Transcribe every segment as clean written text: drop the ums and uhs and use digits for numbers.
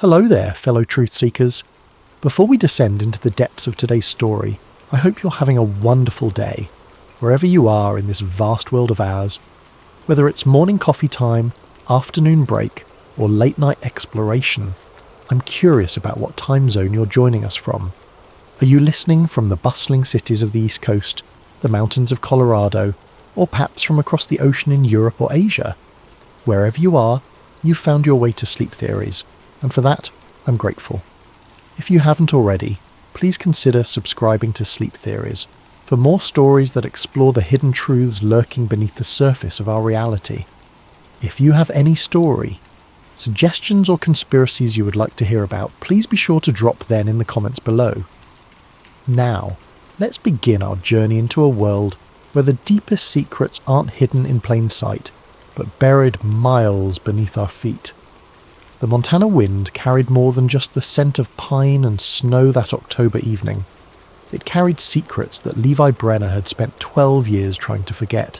Hello there, fellow truth seekers. Before we descend into the depths of today's story, I hope you're having a wonderful day, wherever you are in this vast world of ours. Whether it's morning coffee time, afternoon break, or late night exploration, I'm curious about what time zone you're joining us from. Are you listening from the bustling cities of the East Coast, the mountains of Colorado, or perhaps from across the ocean in Europe or Asia? Wherever you are, you've found your way to Sleep Theories, and for that, I'm grateful. If you haven't already, please consider subscribing to Sleep Theories for more stories that explore the hidden truths lurking beneath the surface of our reality. If you have any story, suggestions or conspiracies you would like to hear about, please be sure to drop them in the comments below. Now, let's begin our journey into a world where the deepest secrets aren't hidden in plain sight, but buried miles beneath our feet. The Montana wind carried more than just the scent of pine and snow that October evening. It carried secrets that Levi Brenner had spent 12 years trying to forget.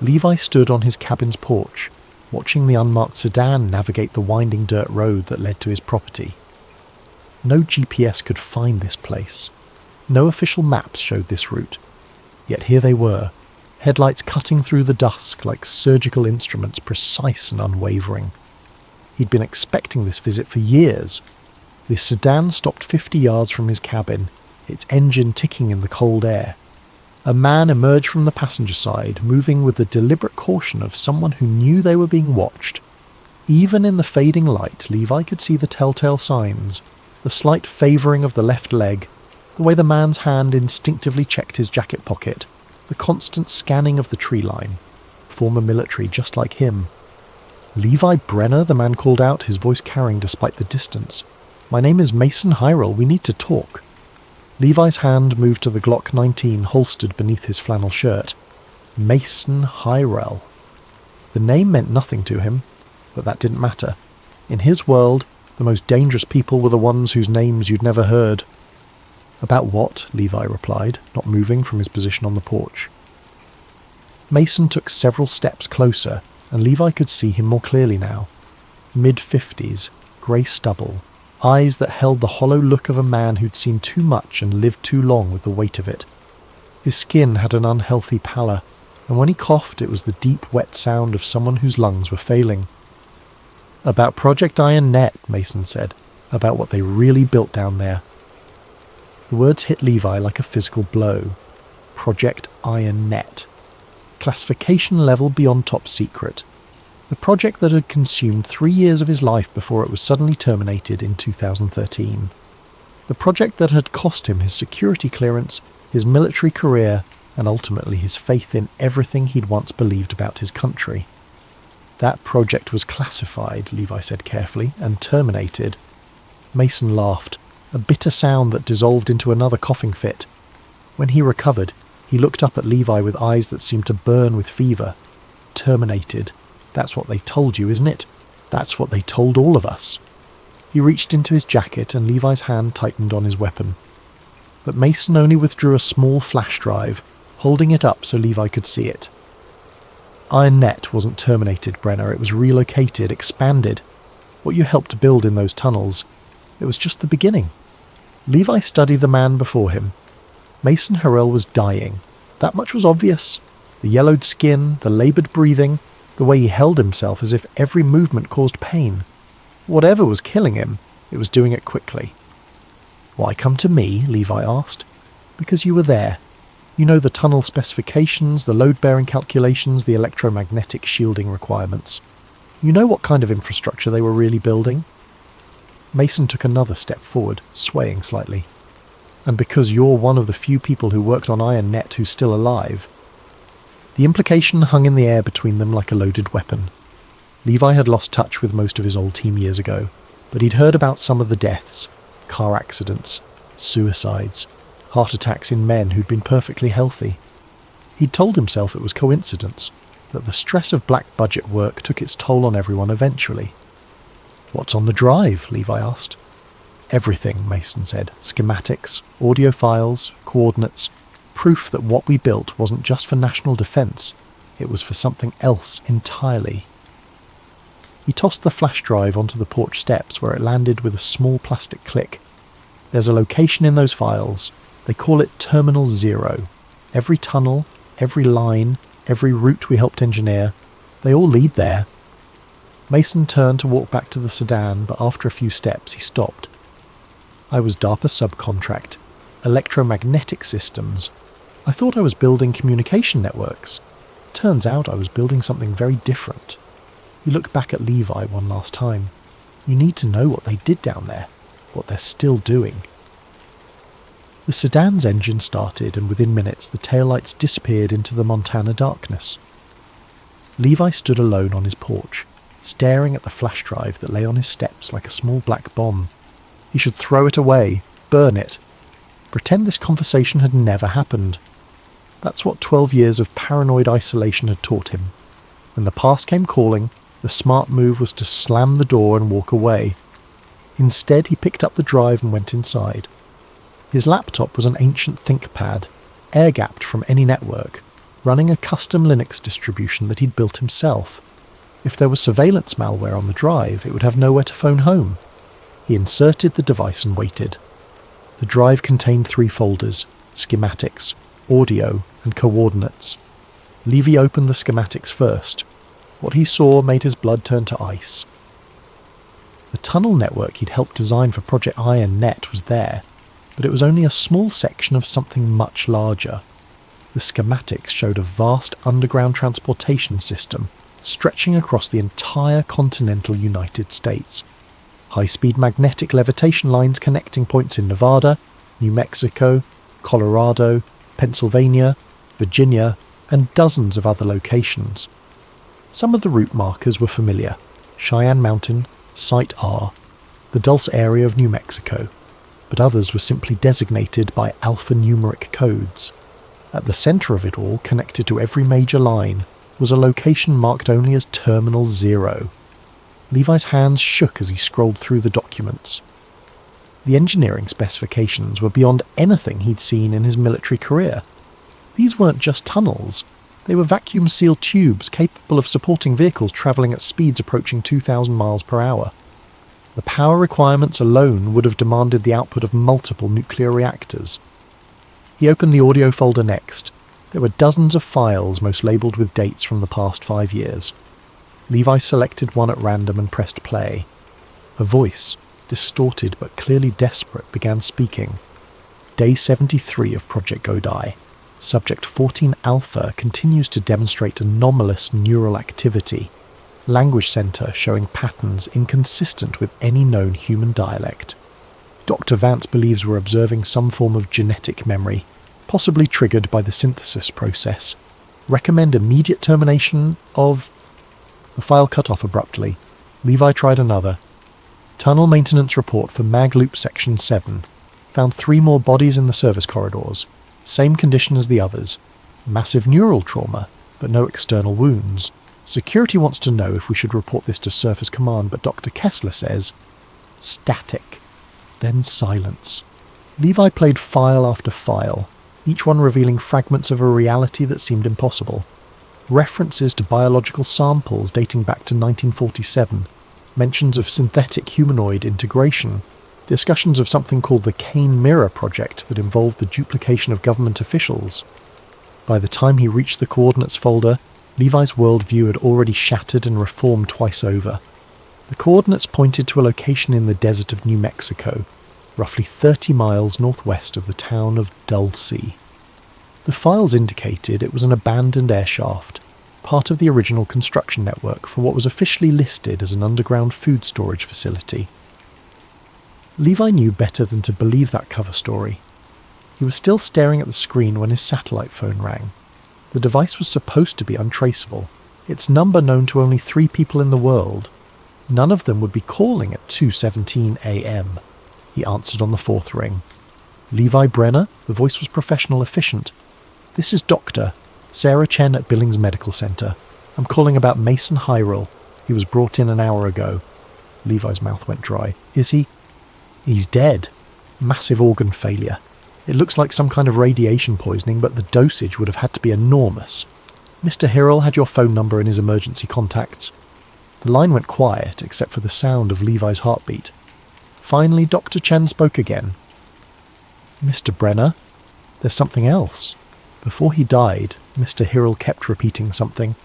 Levi stood on his cabin's porch, watching the unmarked sedan navigate the winding dirt road that led to his property. No GPS could find this place. No official maps showed this route. Yet here they were, headlights cutting through the dusk like surgical instruments, precise and unwavering. He'd been expecting this visit for years. The sedan stopped 50 yards from his cabin, its engine ticking in the cold air. A man emerged from the passenger side, moving with the deliberate caution of someone who knew they were being watched. Even in the fading light, Levi could see the telltale signs, the slight favouring of the left leg, the way the man's hand instinctively checked his jacket pocket, the constant scanning of the tree line. Former military just like him. "Levi Brenner," the man called out, his voice carrying despite the distance. "My name is Mason Hyrel. We need to talk." Levi's hand moved to the Glock 19 holstered beneath his flannel shirt. Mason Hyrel. The name meant nothing to him, but that didn't matter. In his world, the most dangerous people were the ones whose names you'd never heard. "About what?" Levi replied, not moving from his position on the porch. Mason took several steps closer, and Levi could see him more clearly now. Mid-50s, grey stubble, eyes that held the hollow look of a man who'd seen too much and lived too long with the weight of it. His skin had an unhealthy pallor, and when he coughed it was the deep, wet sound of someone whose lungs were failing. "About Project Iron Net," Mason said, "about what they really built down there." The words hit Levi like a physical blow. Project Iron Net. Classification level beyond top secret. The project that had consumed 3 years of his life before it was suddenly terminated in 2013. The project that had cost him his security clearance, his military career, and ultimately his faith in everything he'd once believed about his country. That project was classified, Levi said carefully, and terminated. Mason laughed, a bitter sound that dissolved into another coughing fit. When he recovered, he looked up at Levi with eyes that seemed to burn with fever. Terminated. That's what they told you, isn't it? That's what they told all of us. He reached into his jacket and Levi's hand tightened on his weapon. But Mason only withdrew a small flash drive, holding it up so Levi could see it. Iron Net wasn't terminated, Brenner. It was relocated, expanded. What you helped build in those tunnels. It was just the beginning. Levi studied the man before him. Mason Hyrel was dying. That much was obvious. The yellowed skin, the laboured breathing, the way he held himself as if every movement caused pain. Whatever was killing him, it was doing it quickly. "Why come to me?" Levi asked. "Because you were there. You know the tunnel specifications, the load-bearing calculations, the electromagnetic shielding requirements. You know what kind of infrastructure they were really building." Mason took another step forward, swaying slightly. "And because you're one of the few people who worked on Iron Net who's still alive." The implication hung in the air between them like a loaded weapon. Levi had lost touch with most of his old team years ago, but he'd heard about some of the deaths, car accidents, suicides, heart attacks in men who'd been perfectly healthy. He'd told himself it was coincidence, that the stress of black budget work took its toll on everyone eventually. "What's on the drive?" Levi asked. "Everything," Mason said. "Schematics, audio files, coordinates, proof that what we built wasn't just for national defence, it was for something else entirely." He tossed the flash drive onto the porch steps where it landed with a small plastic click. There's a location in those files. They call it Terminal 0. Every tunnel, every line, every route we helped engineer, they all lead there. Mason turned to walk back to the sedan, but after a few steps he stopped. I was DARPA subcontract, electromagnetic systems. I thought I was building communication networks. Turns out I was building something very different. He looked back at Levi one last time. You need to know what they did down there, what they're still doing. The sedan's engine started, and within minutes the taillights disappeared into the Montana darkness. Levi stood alone on his porch, staring at the flash drive that lay on his steps like a small black bomb. He should throw it away, burn it, pretend this conversation had never happened. That's what 12 years of paranoid isolation had taught him. When the past came calling, the smart move was to slam the door and walk away. Instead, he picked up the drive and went inside. His laptop was an ancient ThinkPad, air-gapped from any network, running a custom Linux distribution that he'd built himself. If there was surveillance malware on the drive, it would have nowhere to phone home. He inserted the device and waited. The drive contained 3 folders: schematics, audio, and coordinates. Levi opened the schematics first. What he saw made his blood turn to ice. The tunnel network he'd helped design for Project Iron Net was there, but it was only a small section of something much larger. The schematics showed a vast underground transportation system stretching across the entire continental United States. High-speed magnetic levitation lines connecting points in Nevada, New Mexico, Colorado, Pennsylvania, Virginia, and dozens of other locations. Some of the route markers were familiar: Cheyenne Mountain, Site R, the Dulce area of New Mexico, but others were simply designated by alphanumeric codes. At the centre of it all, connected to every major line, was a location marked only as Terminal 0. Levi's hands shook as he scrolled through the documents. The engineering specifications were beyond anything he'd seen in his military career. These weren't just tunnels. They were vacuum-sealed tubes capable of supporting vehicles travelling at speeds approaching 2,000 miles per hour. The power requirements alone would have demanded the output of multiple nuclear reactors. He opened the audio folder next. There were dozens of files, most labelled with dates from the past 5 years. Levi selected one at random and pressed play. A voice, distorted but clearly desperate, began speaking. Day 73 of Project Godai. Subject 14 Alpha continues to demonstrate anomalous neural activity. Language center showing patterns inconsistent with any known human dialect. Dr. Vance believes we're observing some form of genetic memory, possibly triggered by the synthesis process. Recommend immediate termination of... The file cut off abruptly. Levi tried another. Tunnel maintenance report for Mag Loop Section 7. Found 3 more bodies in the service corridors. Same condition as the others. Massive neural trauma, but no external wounds. Security wants to know if we should report this to Surface Command, but Dr. Kessler says, static. Then silence. Levi played file after file, each one revealing fragments of a reality that seemed impossible. References to biological samples dating back to 1947, mentions of synthetic humanoid integration, discussions of something called the Kane Mirror Project that involved the duplication of government officials. By the time he reached the coordinates folder, Levi's worldview had already shattered and reformed twice over. The coordinates pointed to a location in the desert of New Mexico, roughly 30 miles northwest of the town of Dulce. The files indicated it was an abandoned airshaft, part of the original construction network for what was officially listed as an underground food storage facility. Levi knew better than to believe that cover story. He was still staring at the screen when his satellite phone rang. The device was supposed to be untraceable, its number known to only 3 people in the world. None of them would be calling at 2:17 a.m. He answered on the 4th ring. Levi Brenner? The voice was professional, efficient. This is Dr. Sarah Chen at Billings Medical Center. I'm calling about Mason Hyrule. He was brought in an hour ago. Levi's mouth went dry. Is he? He's dead. Massive organ failure. It looks like some kind of radiation poisoning, but the dosage would have had to be enormous. Mr. Hyrule had your phone number in his emergency contacts. The line went quiet except for the sound of Levi's heartbeat. Finally, Dr. Chen spoke again. "Mr. Brenner, there's something else." Before he died, Mr. Hirrell kept repeating something.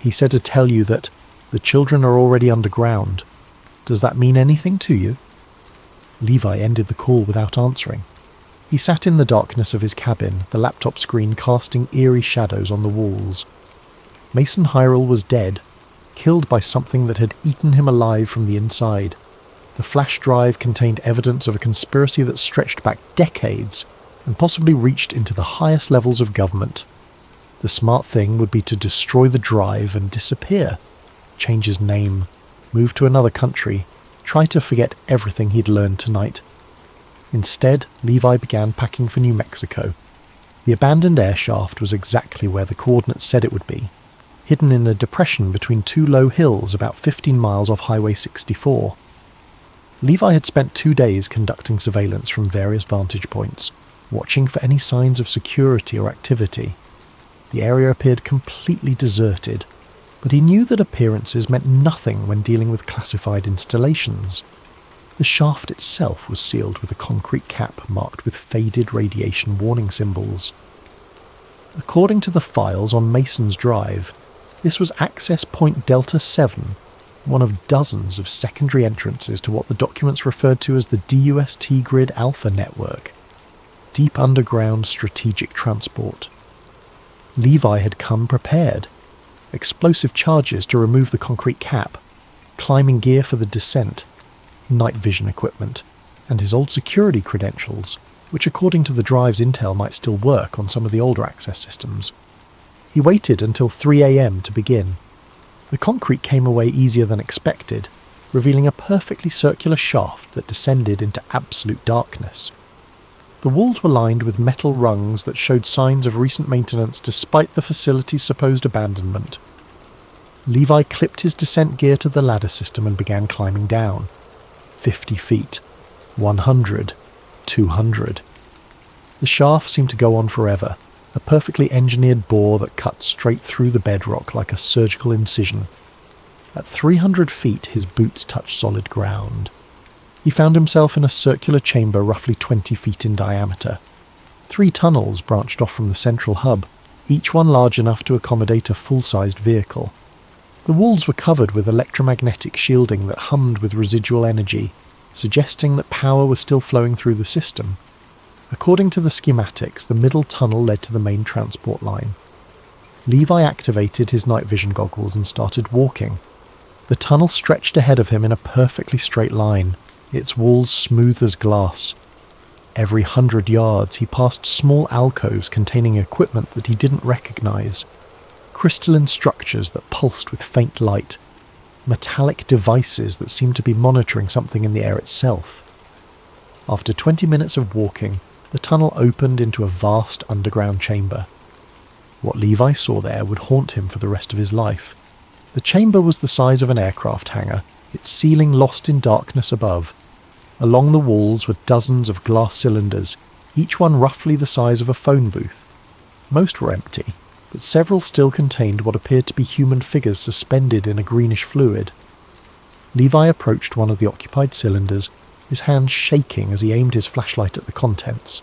He said to tell you that the children are already underground. Does that mean anything to you? Levi ended the call without answering. He sat in the darkness of his cabin, the laptop screen casting eerie shadows on the walls. Mason Hirrell was dead, killed by something that had eaten him alive from the inside. The flash drive contained evidence of a conspiracy that stretched back decades and possibly reached into the highest levels of government. The smart thing would be to destroy the drive and disappear, change his name, move to another country, try to forget everything he'd learned tonight. Instead, Levi began packing for New Mexico. The abandoned air shaft was exactly where the coordinates said it would be, hidden in a depression between two low hills about 15 miles off Highway 64. Levi had spent 2 days conducting surveillance from various vantage points, watching for any signs of security or activity. The area appeared completely deserted, but he knew that appearances meant nothing when dealing with classified installations. The shaft itself was sealed with a concrete cap marked with faded radiation warning symbols. According to the files on Mason's drive, this was access point Delta 7, one of dozens of secondary entrances to what the documents referred to as the DUST Grid Alpha Network, deep underground strategic transport. Levi had come prepared. Explosive charges to remove the concrete cap, climbing gear for the descent, night vision equipment, and his old security credentials, which according to the drive's intel might still work on some of the older access systems. He waited until 3 a.m. to begin. The concrete came away easier than expected, revealing a perfectly circular shaft that descended into absolute darkness. The walls were lined with metal rungs that showed signs of recent maintenance despite the facility's supposed abandonment. Levi clipped his descent gear to the ladder system and began climbing down. 50 feet, 100, 200. The shaft seemed to go on forever, a perfectly engineered bore that cut straight through the bedrock like a surgical incision. At 300 feet, his boots touched solid ground. He found himself in a circular chamber roughly 20 feet in diameter. 3 tunnels branched off from the central hub, each one large enough to accommodate a full-sized vehicle. The walls were covered with electromagnetic shielding that hummed with residual energy, suggesting that power was still flowing through the system. According to the schematics, the middle tunnel led to the main transport line. Levi activated his night vision goggles and started walking. The tunnel stretched ahead of him in a perfectly straight line, its walls smooth as glass. Every 100 yards he passed small alcoves containing equipment that he didn't recognize, crystalline structures that pulsed with faint light, metallic devices that seemed to be monitoring something in the air itself. After 20 minutes of walking, the tunnel opened into a vast underground chamber. What Levi saw there would haunt him for the rest of his life. The chamber was the size of an aircraft hangar, its ceiling lost in darkness above. Along the walls were dozens of glass cylinders, each one roughly the size of a phone booth. Most were empty, but several still contained what appeared to be human figures suspended in a greenish fluid. Levi approached one of the occupied cylinders, his hands shaking as he aimed his flashlight at the contents.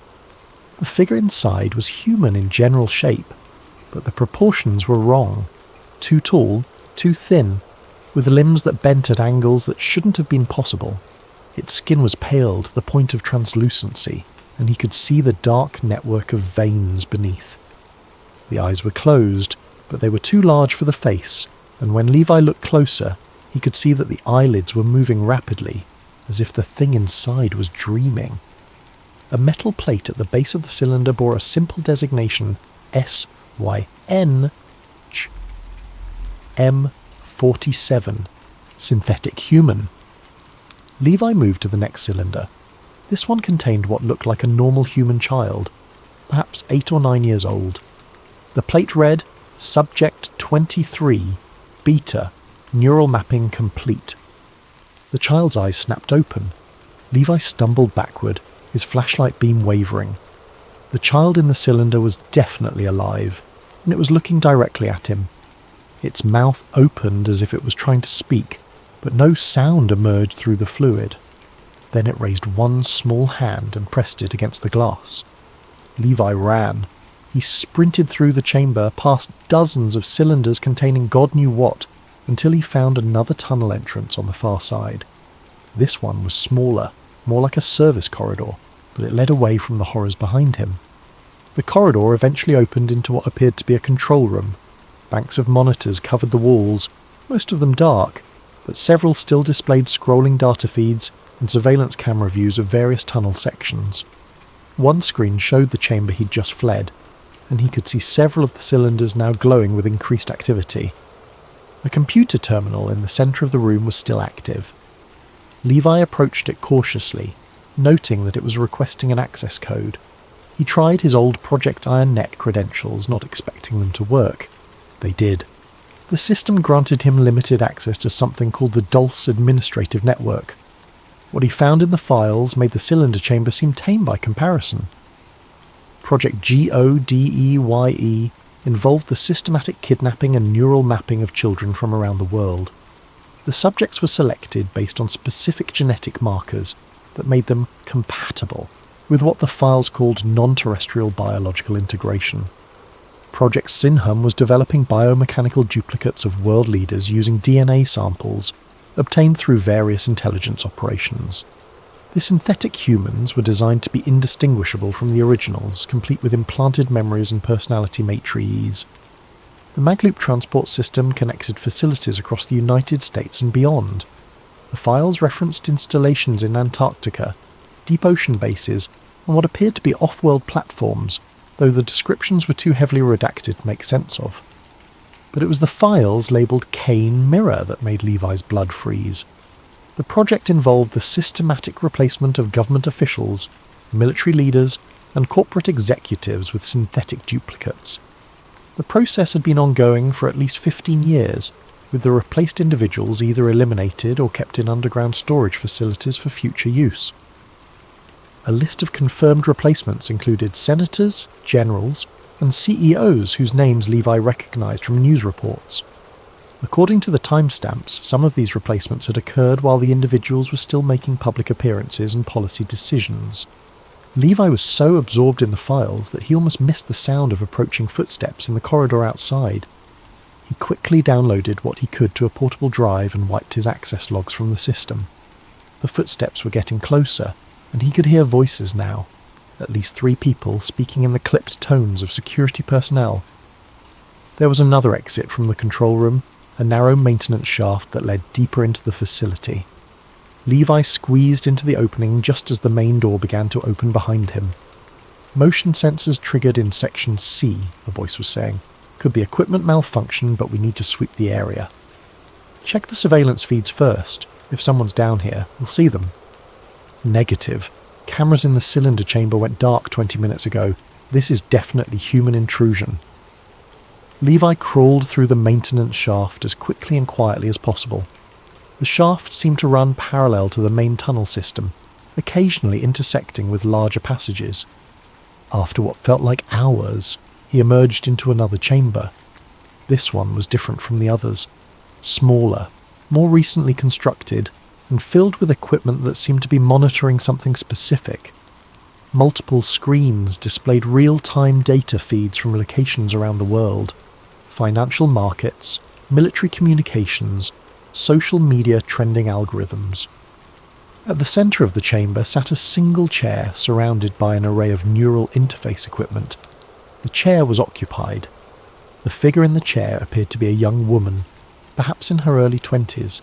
The figure inside was human in general shape, but the proportions were wrong. Too tall, too thin, with limbs that bent at angles that shouldn't have been possible. Its skin was pale to the point of translucency, and he could see the dark network of veins beneath. The eyes were closed, but they were too large for the face, and when Levi looked closer, he could see that the eyelids were moving rapidly, as if the thing inside was dreaming. A metal plate at the base of the cylinder bore a simple designation SYN M47, synthetic human. Levi moved to the next cylinder. This one contained what looked like a normal human child, perhaps 8 or 9 years old. The plate read, Subject 23, Beta, Neural Mapping Complete. The child's eyes snapped open. Levi stumbled backward, his flashlight beam wavering. The child in the cylinder was definitely alive, and it was looking directly at him. Its mouth opened as if it was trying to speak, but no sound emerged through the fluid. Then it raised one small hand and pressed it against the glass. Levi ran. He sprinted through the chamber, past dozens of cylinders containing God knew what, until he found another tunnel entrance on the far side. This one was smaller, more like a service corridor, but it led away from the horrors behind him. The corridor eventually opened into what appeared to be a control room. Banks of monitors covered the walls, most of them dark, but several still displayed scrolling data feeds and surveillance camera views of various tunnel sections. One screen showed the chamber he'd just fled, and he could see several of the cylinders now glowing with increased activity. A computer terminal in the centre of the room was still active. Levi approached it cautiously, noting that it was requesting an access code. He tried his old Project IronNet credentials, not expecting them to work. They did. The system granted him limited access to something called the Dulce Administrative Network. What he found in the files made the cylinder chamber seem tame by comparison. Project GODEYE involved the systematic kidnapping and neural mapping of children from around the world. The subjects were selected based on specific genetic markers that made them compatible with what the files called non-terrestrial biological integration. Project Sinham was developing biomechanical duplicates of world leaders using DNA samples obtained through various intelligence operations. The synthetic humans were designed to be indistinguishable from the originals, complete with implanted memories and personality matrices. The Magloop transport system connected facilities across the United States and beyond. The files referenced installations in Antarctica, deep ocean bases, and what appeared to be off-world platforms, though the descriptions were too heavily redacted to make sense of. But it was the files labelled Kane Mirror that made Levi's blood freeze. The project involved the systematic replacement of government officials, military leaders, and corporate executives with synthetic duplicates. The process had been ongoing for at least 15 years, with the replaced individuals either eliminated or kept in underground storage facilities for future use. A list of confirmed replacements included senators, generals, and CEOs whose names Levi recognised from news reports. According to the timestamps, some of these replacements had occurred while the individuals were still making public appearances and policy decisions. Levi was so absorbed in the files that he almost missed the sound of approaching footsteps in the corridor outside. He quickly downloaded what he could to a portable drive and wiped his access logs from the system. The footsteps were getting closer, and he could hear voices now, at least 3 people speaking in the clipped tones of security personnel. There was another exit from the control room, a narrow maintenance shaft that led deeper into the facility. Levi squeezed into the opening just as the main door began to open behind him. Motion sensors triggered in Section C, a voice was saying. Could be equipment malfunction, but we need to sweep the area. Check the surveillance feeds first. If someone's down here, we'll see them. Negative. Cameras in the cylinder chamber went dark 20 minutes ago. This is definitely human intrusion. Levi crawled through the maintenance shaft as quickly and quietly as possible. The shaft seemed to run parallel to the main tunnel system, occasionally intersecting with larger passages. After what felt like hours, he emerged into another chamber. This one was different from the others. Smaller, more recently constructed, and filled with equipment that seemed to be monitoring something specific. Multiple screens displayed real-time data feeds from locations around the world. Financial markets, military communications, social media trending algorithms. At the centre of the chamber sat a single chair surrounded by an array of neural interface equipment. The chair was occupied. The figure in the chair appeared to be a young woman, perhaps in her early 20s.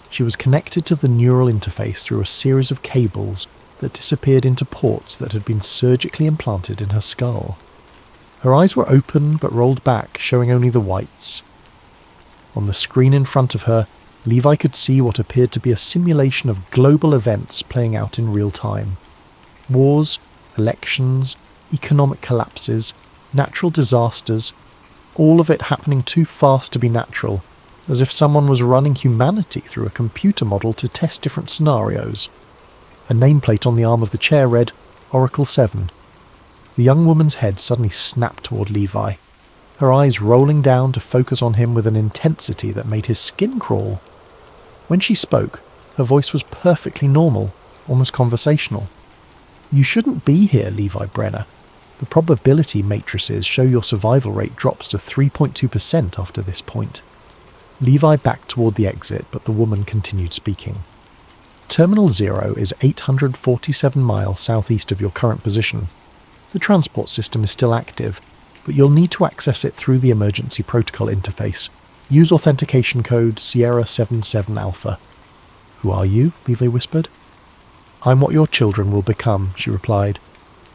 She was connected to the neural interface through a series of cables that disappeared into ports that had been surgically implanted in her skull. Her eyes were open but rolled back, showing only the whites. On the screen in front of her, Levi could see what appeared to be a simulation of global events playing out in real time. Wars, elections, economic collapses, natural disasters, all of it happening too fast to be natural, as if someone was running humanity through a computer model to test different scenarios. A nameplate on the arm of the chair read, Oracle 7. The young woman's head suddenly snapped toward Levi. her eyes rolling down to focus on him with an intensity that made his skin crawl. When she spoke, her voice was perfectly normal, almost conversational. "You shouldn't be here, Levi Brenner. The probability matrices show your survival rate drops to 3.2% after this point." Levi backed toward the exit, but the woman continued speaking. "Terminal 0 is 847 miles southeast of your current position. The transport system is still active, but you'll need to access it through the emergency protocol interface. Use authentication code Sierra 77 Alpha. "Who are you?" Levi whispered. "I'm what your children will become," she replied.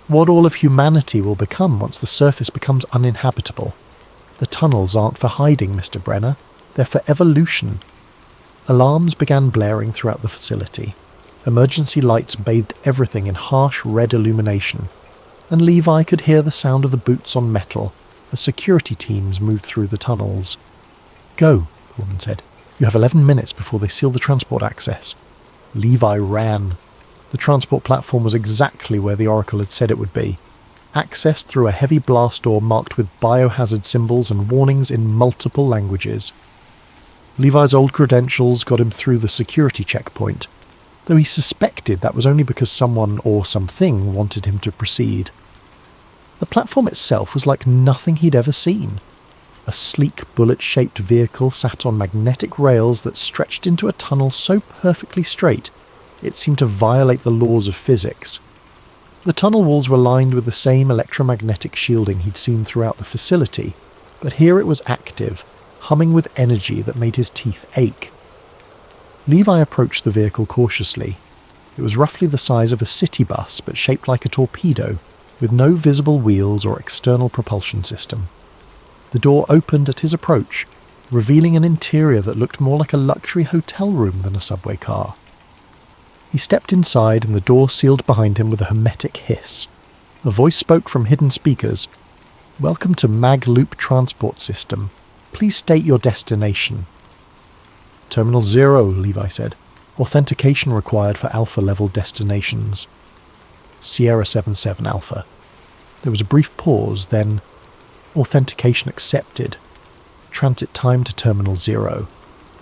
"What all of humanity will become once the surface becomes uninhabitable. The tunnels aren't for hiding, Mr. Brenner. They're for evolution." Alarms began blaring throughout the facility. Emergency lights bathed everything in harsh red illumination, and Levi could hear the sound of the boots on metal as security teams moved through the tunnels. "Go," the woman said. "You have 11 minutes before they seal the transport access." Levi ran. The transport platform was exactly where the Oracle had said it would be, accessed through a heavy blast door marked with biohazard symbols and warnings in multiple languages. Levi's old credentials got him through the security checkpoint, though he suspected that was only because someone or something wanted him to proceed. The platform itself was like nothing he'd ever seen. A sleek, bullet-shaped vehicle sat on magnetic rails that stretched into a tunnel so perfectly straight it seemed to violate the laws of physics. The tunnel walls were lined with the same electromagnetic shielding he'd seen throughout the facility, but here it was active, humming with energy that made his teeth ache. Levi approached the vehicle cautiously. It was roughly the size of a city bus, but shaped like a torpedo, with no visible wheels or external propulsion system. The door opened at his approach, revealing an interior that looked more like a luxury hotel room than a subway car. He stepped inside and the door sealed behind him with a hermetic hiss. A voice spoke from hidden speakers. "Welcome to Mag Loop Transport System. Please state your destination." "Terminal 0, Levi said. "Authentication required for Alpha-level destinations." "Sierra 77 Alpha." There was a brief pause, then "Authentication accepted. Transit time to Terminal 0.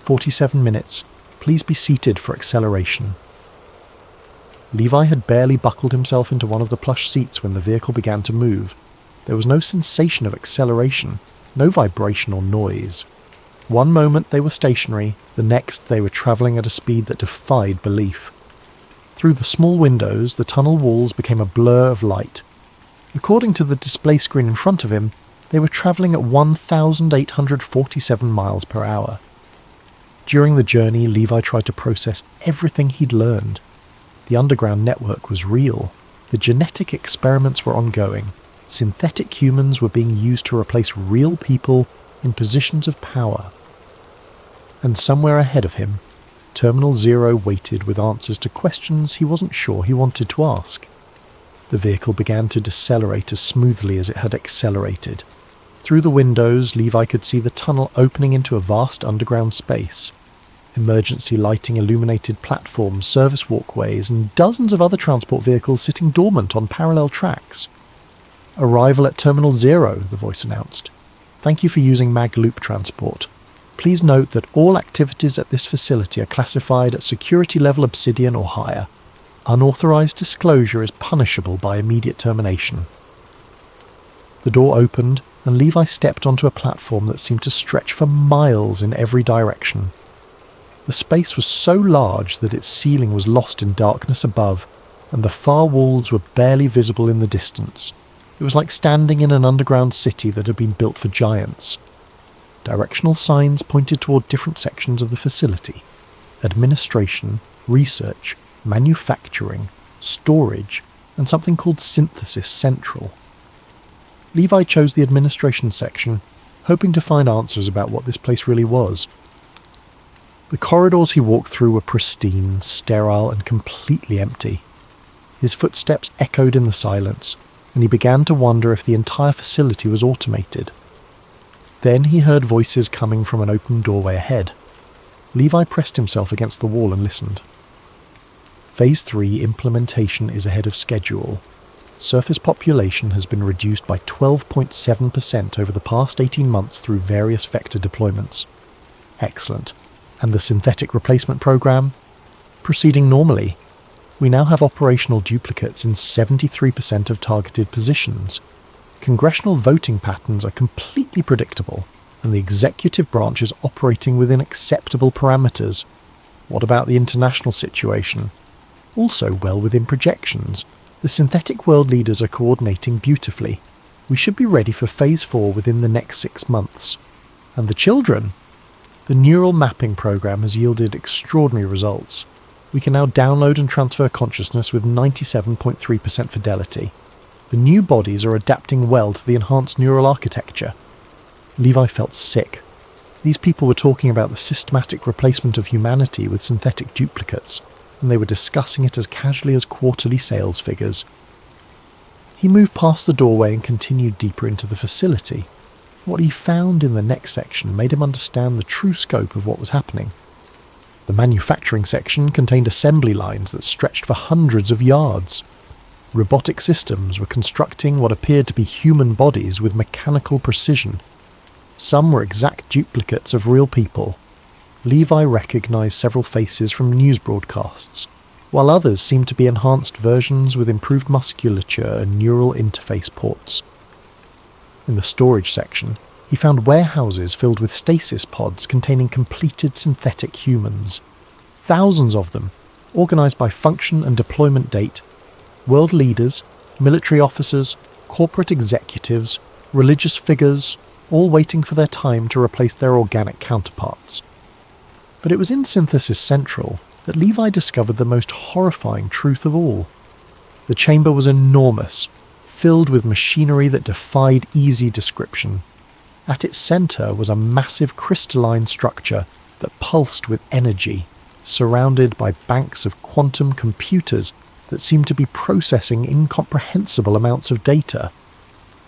47 minutes. Please be seated for acceleration." Levi had barely buckled himself into one of the plush seats when the vehicle began to move. There was no sensation of acceleration, no vibration or noise. One moment they were stationary, the next they were travelling at a speed that defied belief. Through the small windows, the tunnel walls became a blur of light. According to the display screen in front of him, they were travelling at 1,847 miles per hour. During the journey, Levi tried to process everything he'd learned. The underground network was real. The genetic experiments were ongoing. Synthetic humans were being used to replace real people in positions of power. And somewhere ahead of him, Terminal 0 waited with answers to questions he wasn't sure he wanted to ask. The vehicle began to decelerate as smoothly as it had accelerated. Through the windows, Levi could see the tunnel opening into a vast underground space. Emergency lighting illuminated platforms, service walkways, and dozens of other transport vehicles sitting dormant on parallel tracks. "Arrival at Terminal 0, the voice announced. "Thank you for using Mag Loop Transport. Please note that all activities at this facility are classified at security level Obsidian or higher. Unauthorized disclosure is punishable by immediate termination." The door opened, and Levi stepped onto a platform that seemed to stretch for miles in every direction. The space was so large that its ceiling was lost in darkness above, and the far walls were barely visible in the distance. It was like standing in an underground city that had been built for giants. Directional signs pointed toward different sections of the facility: administration, research, manufacturing, storage, and something called Synthesis Central. Levi chose the administration section, hoping to find answers about what this place really was. The corridors he walked through were pristine, sterile, and completely empty. His footsteps echoed in the silence, and he began to wonder if the entire facility was automated. Then he heard voices coming from an open doorway ahead. Levi pressed himself against the wall and listened. "Phase 3 implementation is ahead of schedule. surface population has been reduced by 12.7% over the past 18 months through various vector deployments. Excellent. And the synthetic replacement program? Proceeding normally. We now have operational duplicates in 73% of targeted positions. Congressional voting patterns are completely predictable, and the executive branch is operating within acceptable parameters. What about the international situation? Also well within projections. The synthetic world leaders are coordinating beautifully. We should be ready for Phase 4 within the next 6 months. And the children? The neural mapping program has yielded extraordinary results. We can now download and transfer consciousness with 97.3% fidelity. The new bodies are adapting well to the enhanced neural architecture. Levi felt sick. These people were talking about the systematic replacement of humanity with synthetic duplicates, and they were discussing it as casually as quarterly sales figures. He moved past the doorway and continued deeper into the facility. What he found in the next section made him understand the true scope of what was happening. The manufacturing section contained assembly lines that stretched for hundreds of yards. Robotic systems were constructing what appeared to be human bodies with mechanical precision. Some were exact duplicates of real people. Levi recognized several faces from news broadcasts, while others seemed to be enhanced versions with improved musculature and neural interface ports. In the storage section, he found warehouses filled with stasis pods containing completed synthetic humans. Thousands of them, organized by function and deployment date. World leaders, military officers, corporate executives, religious figures, all waiting for their time to replace their organic counterparts. But it was in Synthesis Central that Levi discovered the most horrifying truth of all. The chamber was enormous, filled with machinery that defied easy description. At its centre was a massive crystalline structure that pulsed with energy, surrounded by banks of quantum computers that seemed to be processing incomprehensible amounts of data.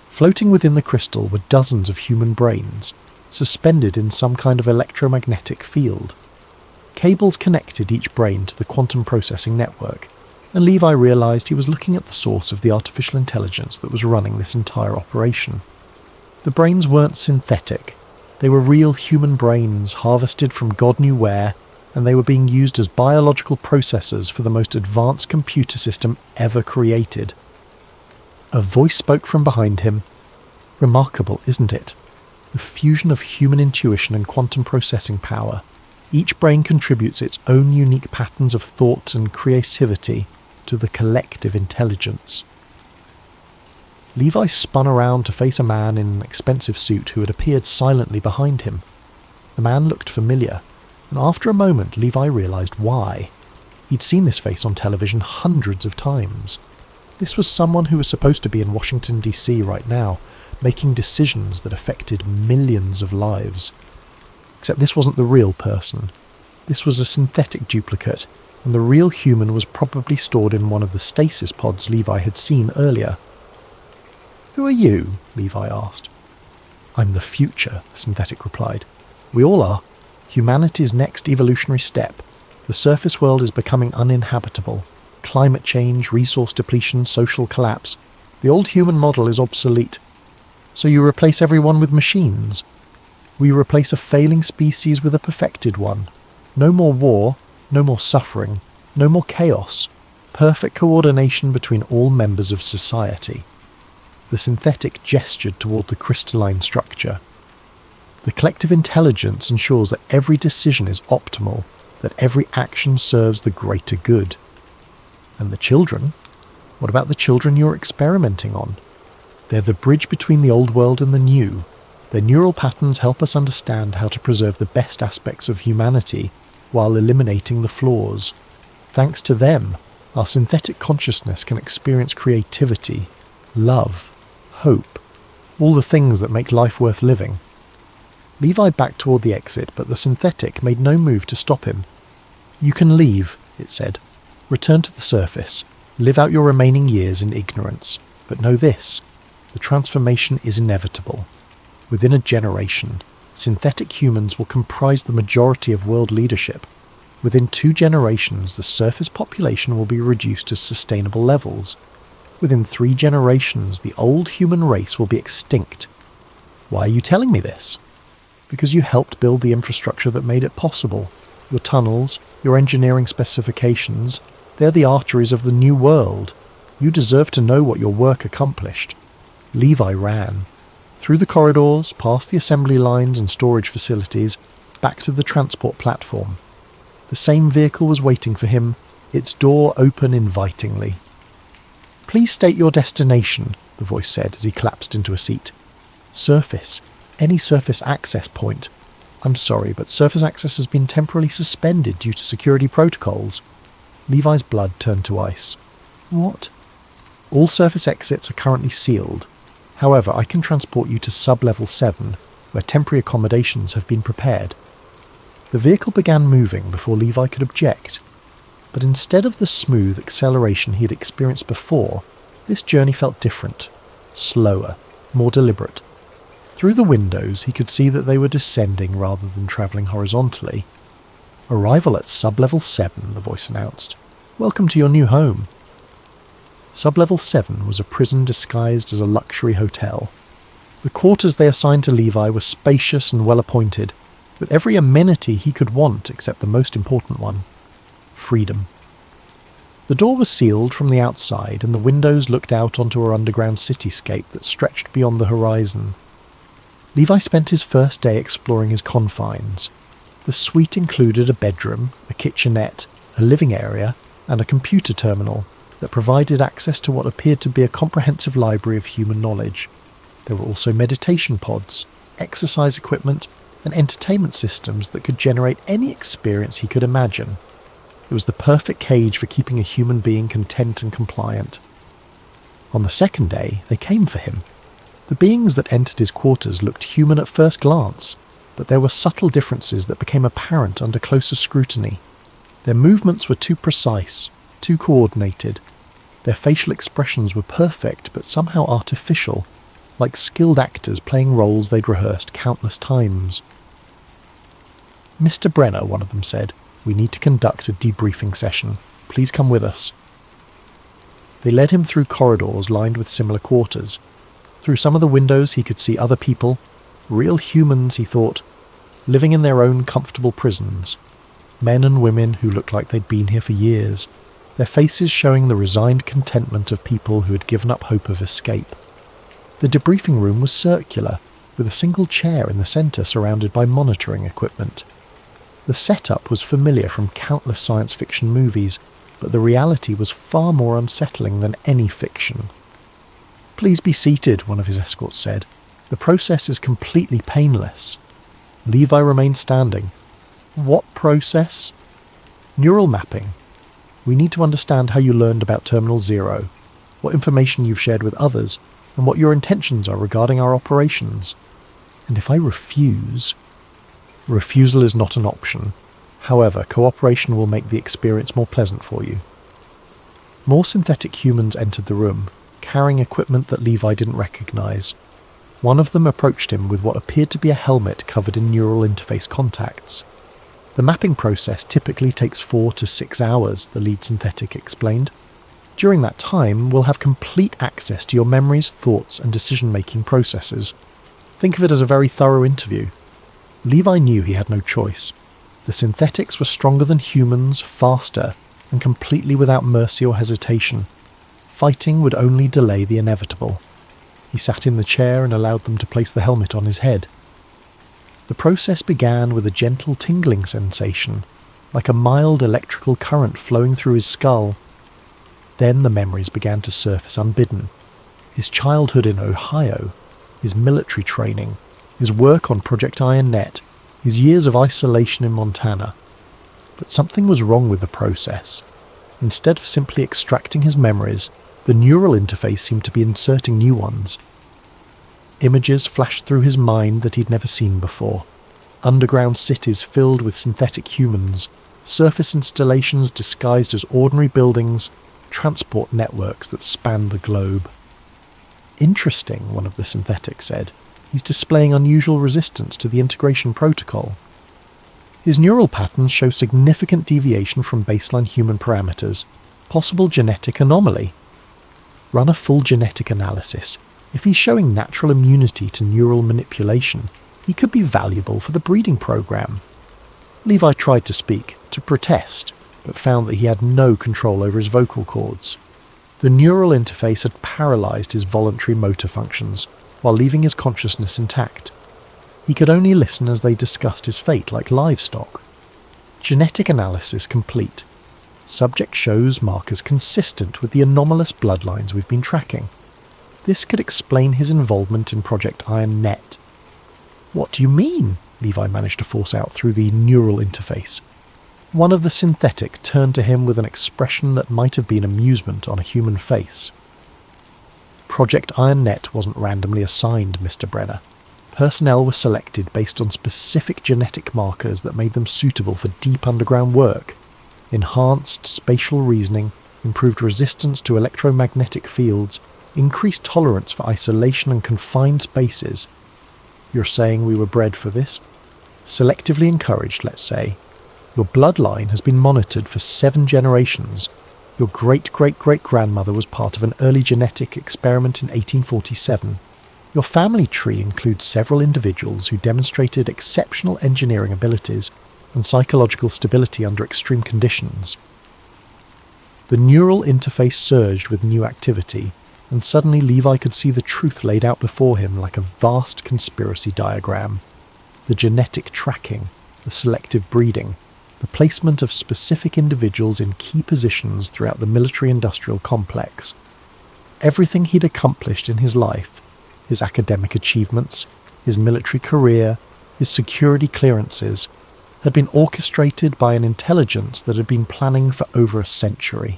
Floating within the crystal were dozens of human brains, suspended in some kind of electromagnetic field. Cables connected each brain to the quantum processing network, and Levi realized he was looking at the source of the artificial intelligence that was running this entire operation. The brains weren't synthetic. They were real human brains harvested from God knew where, and they were being used as biological processors for the most advanced computer system ever created. A voice spoke from behind him. Remarkable, isn't it? The fusion of human intuition and quantum processing power. Each brain contributes its own unique patterns of thought and creativity to the collective intelligence. Levi spun around to face a man in an expensive suit who had appeared silently behind him. The man looked familiar, and after a moment Levi realized why. He'd seen this face on television hundreds of times. This was someone who was supposed to be in Washington, D.C. right now, making decisions that affected millions of lives. Except this wasn't the real person. This was a synthetic duplicate, and the real human was probably stored in one of the stasis pods Levi had seen earlier. "Who are you?" Levi asked. "I'm the future," the synthetic replied. "We all are. Humanity's next evolutionary step. The surface world is becoming uninhabitable. Climate change, resource depletion, social collapse. The old human model is obsolete. So you replace everyone with machines. We replace a failing species with a perfected one. No more war, no more suffering, no more chaos. Perfect coordination between all members of society." The synthetic gestured toward the crystalline structure. "The collective intelligence ensures that every decision is optimal, that every action serves the greater good." "And the children? What about the children you're experimenting on?" "They're the bridge between the old world and the new. Their neural patterns help us understand how to preserve the best aspects of humanity while eliminating the flaws. Thanks to them, our synthetic consciousness can experience creativity, love, hope, all the things that make life worth living." Levi backed toward the exit, but the synthetic made no move to stop him. "You can leave," it said. "Return to the surface. Live out your remaining years in ignorance. But know this, the transformation is inevitable. Within a generation, synthetic humans will comprise the majority of world leadership. Within 2 generations, the surface population will be reduced to sustainable levels. Within 3 generations, the old human race will be extinct. Why are you telling me this? Because you helped build the infrastructure that made it possible. Your tunnels, your engineering specifications, they're the arteries of the new world. You deserve to know what your work accomplished. Levi ran. Through the corridors, past the assembly lines and storage facilities, back to the transport platform. The same vehicle was waiting for him, its door open invitingly. "Please state your destination," the voice said as he collapsed into a seat. "Surface. Any surface access point. I'm sorry, but surface access has been temporarily suspended due to security protocols." Levi's blood turned to ice. "What?" "All surface exits are currently sealed. However, I can transport you to sub-level 7, where temporary accommodations have been prepared." The vehicle began moving before Levi could object. But instead of the smooth acceleration he had experienced before, this journey felt different, slower, more deliberate. Through the windows he could see that they were descending rather than travelling horizontally. "Arrival at sub-level 7, the voice announced. "Welcome to your new home." Sub-level 7 was a prison disguised as a luxury hotel. The quarters they assigned to Levi were spacious and well-appointed, with every amenity he could want except the most important one: freedom. The door was sealed from the outside, and the windows looked out onto an underground cityscape that stretched beyond the horizon. Levi spent his first day exploring his confines. The suite included a bedroom, a kitchenette, a living area, and a computer terminal that provided access to what appeared to be a comprehensive library of human knowledge. There were also meditation pods, exercise equipment, and entertainment systems that could generate any experience he could imagine. It was the perfect cage for keeping a human being content and compliant. On the second day, they came for him. The beings that entered his quarters looked human at first glance, but there were subtle differences that became apparent under closer scrutiny. Their movements were too precise, too coordinated. Their facial expressions were perfect but somehow artificial, like skilled actors playing roles they'd rehearsed countless times. "Mr. Brenner," one of them said, "we need to conduct a debriefing session. Please come with us." They led him through corridors lined with similar quarters. Through some of the windows he could see other people, real humans, he thought, living in their own comfortable prisons. Men and women who looked like they'd been here for years, their faces showing the resigned contentment of people who had given up hope of escape. The debriefing room was circular, with a single chair in the centre surrounded by monitoring equipment. The setup was familiar from countless science fiction movies, but the reality was far more unsettling than any fiction. "Please be seated," one of his escorts said. "The process is completely painless." Levi remained standing. "What process?" "Neural mapping. We need to understand how you learned about Terminal 0, what information you've shared with others, and what your intentions are regarding our operations. And if I refuse..." "Refusal is not an option. However, cooperation will make the experience more pleasant for you." More synthetic humans entered the room, carrying equipment that Levi didn't recognize. One of them approached him with what appeared to be a helmet covered in neural interface contacts. "The mapping process typically takes 4 to 6 hours, the lead synthetic explained. "During that time, we'll have complete access to your memories, thoughts, and decision-making processes. Think of it as a very thorough interview." Levi knew he had no choice. The synthetics were stronger than humans, faster, and completely without mercy or hesitation. Fighting would only delay the inevitable. He sat in the chair and allowed them to place the helmet on his head. The process began with a gentle tingling sensation, like a mild electrical current flowing through his skull. Then the memories began to surface unbidden. His childhood in Ohio, his military training, his work on Project Iron Net, his years of isolation in Montana. But something was wrong with the process. Instead of simply extracting his memories, the neural interface seemed to be inserting new ones. Images flashed through his mind that he'd never seen before. Underground cities filled with synthetic humans, surface installations disguised as ordinary buildings, transport networks that spanned the globe. "Interesting," one of the synthetics said. "He's displaying unusual resistance to the integration protocol. His neural patterns show significant deviation from baseline human parameters, possible genetic anomaly." Run a full genetic analysis. If he's showing natural immunity to neural manipulation, he could be valuable for the breeding program. Levi tried to speak, to protest, but found that he had no control over his vocal cords. The neural interface had paralysed his voluntary motor functions, while leaving his consciousness intact. He could only listen as they discussed his fate like livestock. Genetic analysis complete. Subject shows markers consistent with the anomalous bloodlines we've been tracking. This could explain his involvement in Project Iron Net. What do you mean? Levi managed to force out through the neural interface. One of the synthetic turned to him with an expression that might have been amusement on a human face. Project Iron Net wasn't randomly assigned, Mr. Brenner. Personnel were selected based on specific genetic markers that made them suitable for deep underground work. Enhanced spatial reasoning, improved resistance to electromagnetic fields, increased tolerance for isolation and confined spaces. You're saying we were bred for this? Selectively encouraged, let's say. Your bloodline has been monitored for 7 generations. Your great-great-great-grandmother was part of an early genetic experiment in 1847. Your family tree includes several individuals who demonstrated exceptional engineering abilities and psychological stability under extreme conditions. The neural interface surged with new activity, and suddenly Levi could see the truth laid out before him like a vast conspiracy diagram. The genetic tracking, the selective breeding, the placement of specific individuals in key positions throughout the military-industrial complex. Everything he'd accomplished in his life, his academic achievements, his military career, his security clearances, had been orchestrated by an intelligence that had been planning for over a century.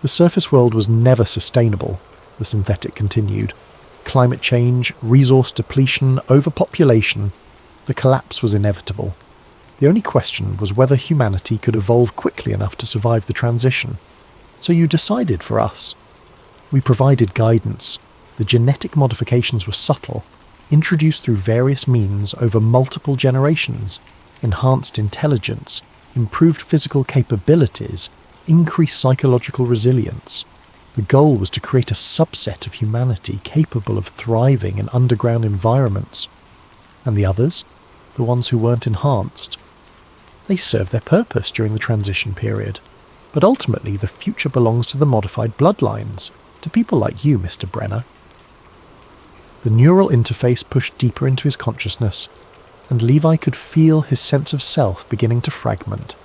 The surface world was never sustainable, the synthetic continued. Climate change, resource depletion, overpopulation, the collapse was inevitable. The only question was whether humanity could evolve quickly enough to survive the transition. So you decided for us. We provided guidance. The genetic modifications were subtle, introduced through various means over multiple generations, enhanced intelligence, improved physical capabilities, increased psychological resilience. The goal was to create a subset of humanity capable of thriving in underground environments. And the others? The ones who weren't enhanced? They served their purpose during the transition period. But ultimately the future belongs to the modified bloodlines, to people like you, Mr. Brenner. The neural interface pushed deeper into his consciousness, and Levi could feel his sense of self beginning to fragment.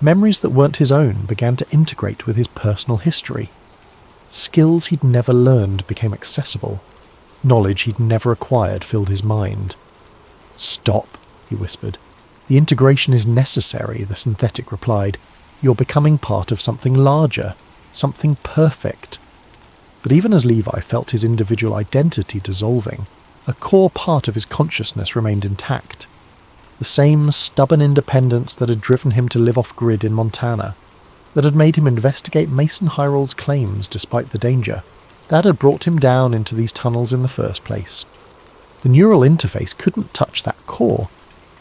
Memories that weren't his own began to integrate with his personal history. Skills he'd never learned became accessible. Knowledge he'd never acquired filled his mind. "Stop," he whispered. "The integration is necessary," the synthetic replied. "You're becoming part of something larger, something perfect." But even as Levi felt his individual identity dissolving, a core part of his consciousness remained intact. The same stubborn independence that had driven him to live off-grid in Montana, that had made him investigate Mason Hyrul's claims despite the danger, that had brought him down into these tunnels in the first place. The neural interface couldn't touch that core.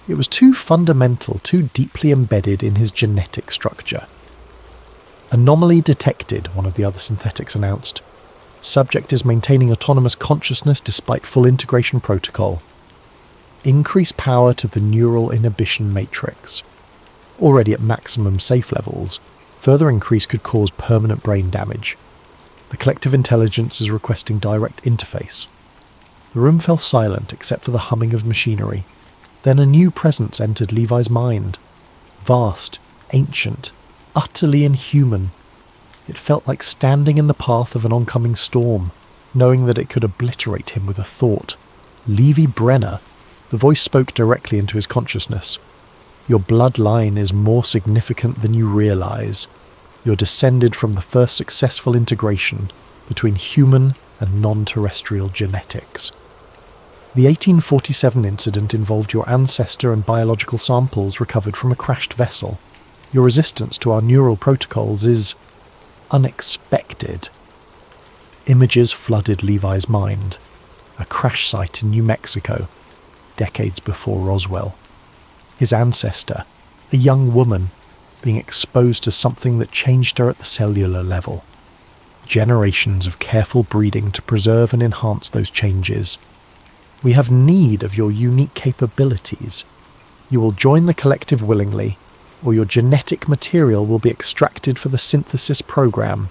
It was too fundamental, too deeply embedded in his genetic structure. "Anomaly detected," one of the other synthetics announced. "Subject is maintaining autonomous consciousness despite full integration protocol. Increase power to the neural inhibition matrix. Already at maximum safe levels, further increase could cause permanent brain damage. The collective intelligence is requesting direct interface." The room fell silent except for the humming of machinery. Then a new presence entered Levi's mind. Vast, ancient, utterly inhuman. It felt like standing in the path of an oncoming storm, knowing that it could obliterate him with a thought. "Levi Brenner." The voice spoke directly into his consciousness. "Your bloodline is more significant than you realize. You're descended from the first successful integration between human and non-terrestrial genetics. The 1847 incident involved your ancestor and biological samples recovered from a crashed vessel. Your resistance to our neural protocols is unexpected." Images flooded Levi's mind. A crash site in New Mexico, decades before Roswell. His ancestor, a young woman, being exposed to something that changed her at the cellular level. generations of careful breeding to preserve and enhance those changes. We have need of your unique capabilities. You will join the collective willingly, or your genetic material will be extracted for the synthesis program."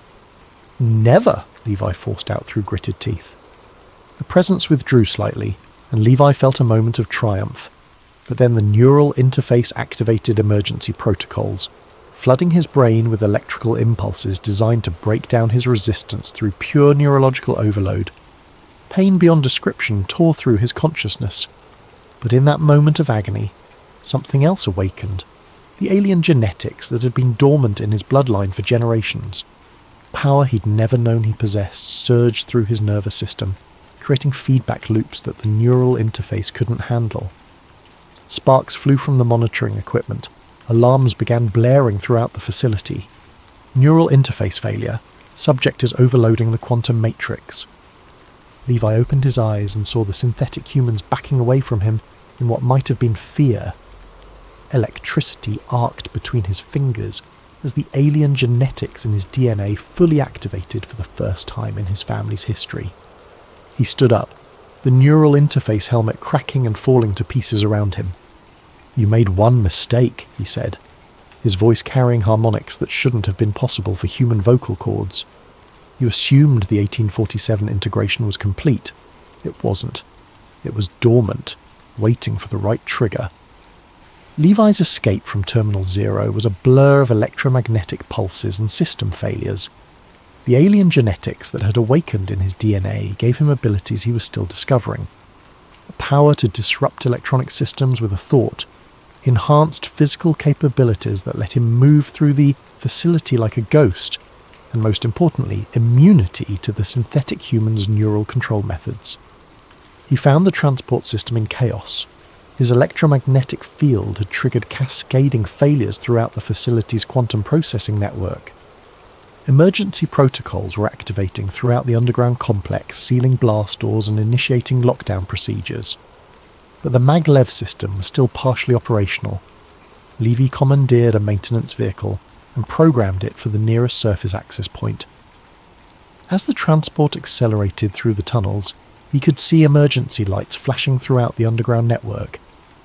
"Never," Levi forced out through gritted teeth. The presence withdrew slightly, and Levi felt a moment of triumph. But then the neural interface activated emergency protocols, flooding his brain with electrical impulses designed to break down his resistance through pure neurological overload. Pain beyond description tore through his consciousness. But in that moment of agony, something else awakened. The alien genetics that had been dormant in his bloodline for generations. Power he'd never known he possessed surged through his nervous system, creating feedback loops that the neural interface couldn't handle. Sparks flew from the monitoring equipment. Alarms began blaring throughout the facility. Neural interface failure. Subject is overloading the quantum matrix. Levi opened his eyes and saw the synthetic humans backing away from him in what might have been fear. Electricity arced between his fingers as the alien genetics in his DNA fully activated for the first time in his family's history. He stood up, the neural interface helmet cracking and falling to pieces around him. "You made one mistake," he said, his voice carrying harmonics that shouldn't have been possible for human vocal cords. "You assumed the 1847 integration was complete. It wasn't. It was dormant, waiting for the right trigger." Levi's escape from Terminal Zero was a blur of electromagnetic pulses and system failures. The alien genetics that had awakened in his DNA gave him abilities he was still discovering. A power to disrupt electronic systems with a thought, enhanced physical capabilities that let him move through the facility like a ghost, and most importantly, immunity to the synthetic human's neural control methods. He found the transport system in chaos. His electromagnetic field had triggered cascading failures throughout the facility's quantum processing network. Emergency protocols were activating throughout the underground complex, sealing blast doors and initiating lockdown procedures. But the maglev system was still partially operational. Levy commandeered a maintenance vehicle and programmed it for the nearest surface access point. As the transport accelerated through the tunnels, he could see emergency lights flashing throughout the underground network.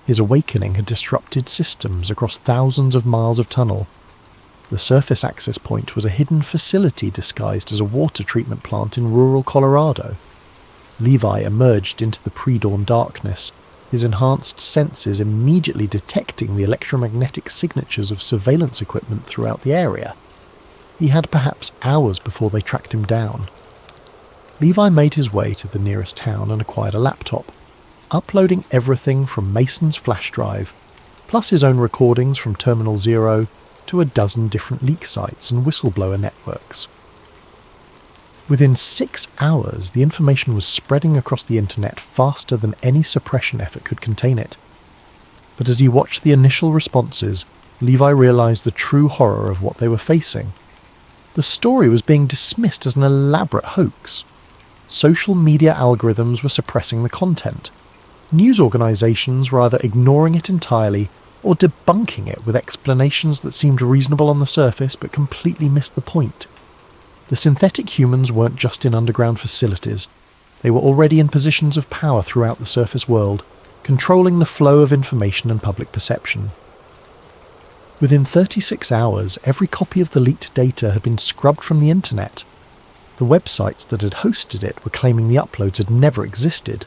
His awakening had disrupted systems across thousands of miles of tunnel. The surface access point was a hidden facility disguised as a water treatment plant in rural Colorado. Levi emerged into the pre-dawn darkness, his enhanced senses immediately detecting the electromagnetic signatures of surveillance equipment throughout the area. He had perhaps hours before they tracked him down. Levi made his way to the nearest town and acquired a laptop, uploading everything from Mason's flash drive, plus his own recordings from Terminal Zero, to a dozen different leak sites and whistleblower networks. Within 6 hours, the information was spreading across the internet faster than any suppression effort could contain it. But as he watched the initial responses, Levi realized the true horror of what they were facing. The story was being dismissed as an elaborate hoax. Social media algorithms were suppressing the content. News organizations were either ignoring it entirely or debunking it with explanations that seemed reasonable on the surface but completely missed the point. The synthetic humans weren't just in underground facilities. They were already in positions of power throughout the surface world, controlling the flow of information and public perception. Within 36 hours, every copy of the leaked data had been scrubbed from the internet. The websites that had hosted it were claiming the uploads had never existed.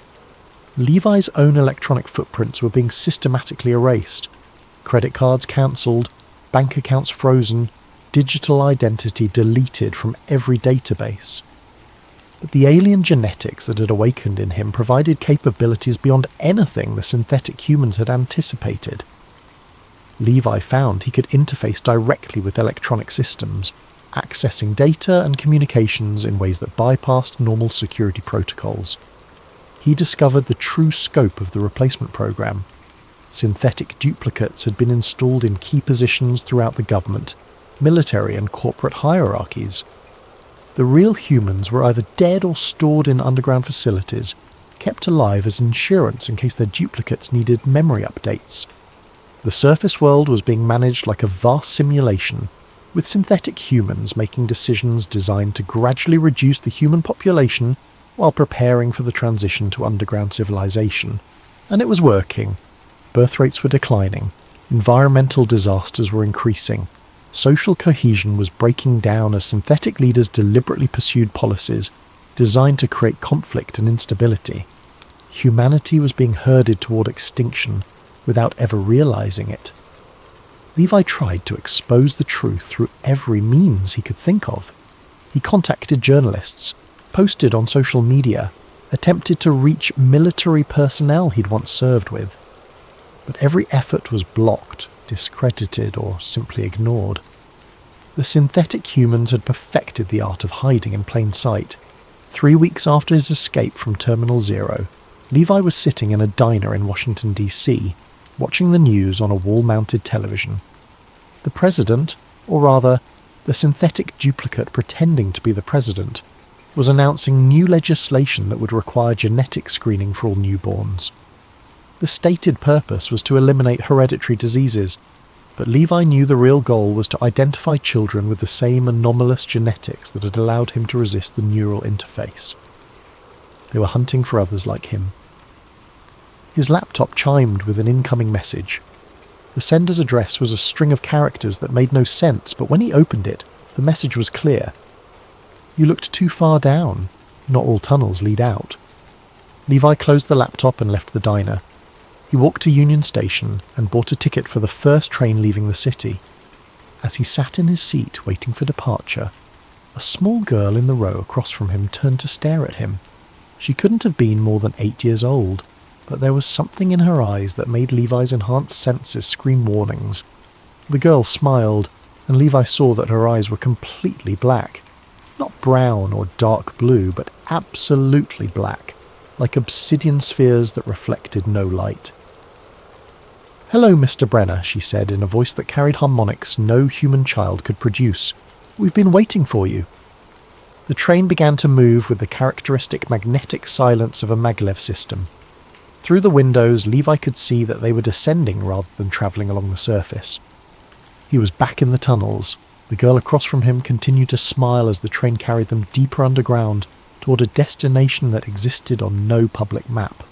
Levi's own electronic footprints were being systematically erased. Credit cards cancelled, bank accounts frozen, digital identity deleted from every database. But the alien genetics that had awakened in him provided capabilities beyond anything the synthetic humans had anticipated. Levi found he could interface directly with electronic systems, accessing data and communications in ways that bypassed normal security protocols. He discovered the true scope of the replacement program. Synthetic duplicates had been installed in key positions throughout the government, military and corporate hierarchies. The real humans were either dead or stored in underground facilities, kept alive as insurance in case their duplicates needed memory updates. The surface world was being managed like a vast simulation, with synthetic humans making decisions designed to gradually reduce the human population while preparing for the transition to underground civilization. And it was working. Birth rates were declining, environmental disasters were increasing, social cohesion was breaking down as synthetic leaders deliberately pursued policies designed to create conflict and instability. Humanity was being herded toward extinction without ever realizing it. Levi tried to expose the truth through every means he could think of. He contacted journalists, posted on social media, attempted to reach military personnel he'd once served with. But every effort was blocked, discredited, or simply ignored. The synthetic humans had perfected the art of hiding in plain sight. 3 weeks after his escape from Terminal Zero, Levi was sitting in a diner in Washington, D.C., watching the news on a wall-mounted television. The president, or rather, the synthetic duplicate pretending to be the president, was announcing new legislation that would require genetic screening for all newborns. The stated purpose was to eliminate hereditary diseases, but Levi knew the real goal was to identify children with the same anomalous genetics that had allowed him to resist the neural interface. They were hunting for others like him. His laptop chimed with an incoming message. The sender's address was a string of characters that made no sense, but when he opened it, the message was clear. You looked too far down. Not all tunnels lead out. Levi closed the laptop and left the diner. He walked to Union Station and bought a ticket for the first train leaving the city. As he sat in his seat waiting for departure, a small girl in the row across from him turned to stare at him. She couldn't have been more than 8 years old, but there was something in her eyes that made Levi's enhanced senses scream warnings. The girl smiled, and Levi saw that her eyes were completely black. Not brown or dark blue, but absolutely black, like obsidian spheres that reflected no light. "Hello, Mr. Brenner," she said in a voice that carried harmonics no human child could produce. "We've been waiting for you." The train began to move with the characteristic magnetic silence of a maglev system. Through the windows, Levi could see that they were descending rather than travelling along the surface. He was back in the tunnels. The girl across from him continued to smile as the train carried them deeper underground toward a destination that existed on no public map.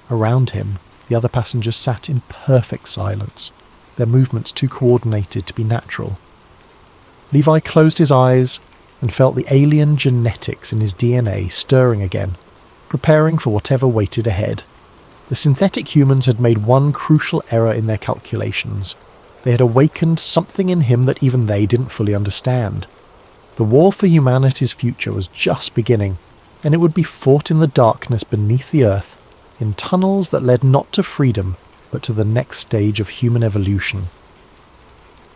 Around him, the other passengers sat in perfect silence, their movements too coordinated to be natural. Levi closed his eyes and felt the alien genetics in his DNA stirring again, preparing for whatever waited ahead. The synthetic humans had made one crucial error in their calculations. They had awakened something in him that even they didn't fully understand. The war for humanity's future was just beginning, and it would be fought in the darkness beneath the earth, in tunnels that led not to freedom, but to the next stage of human evolution.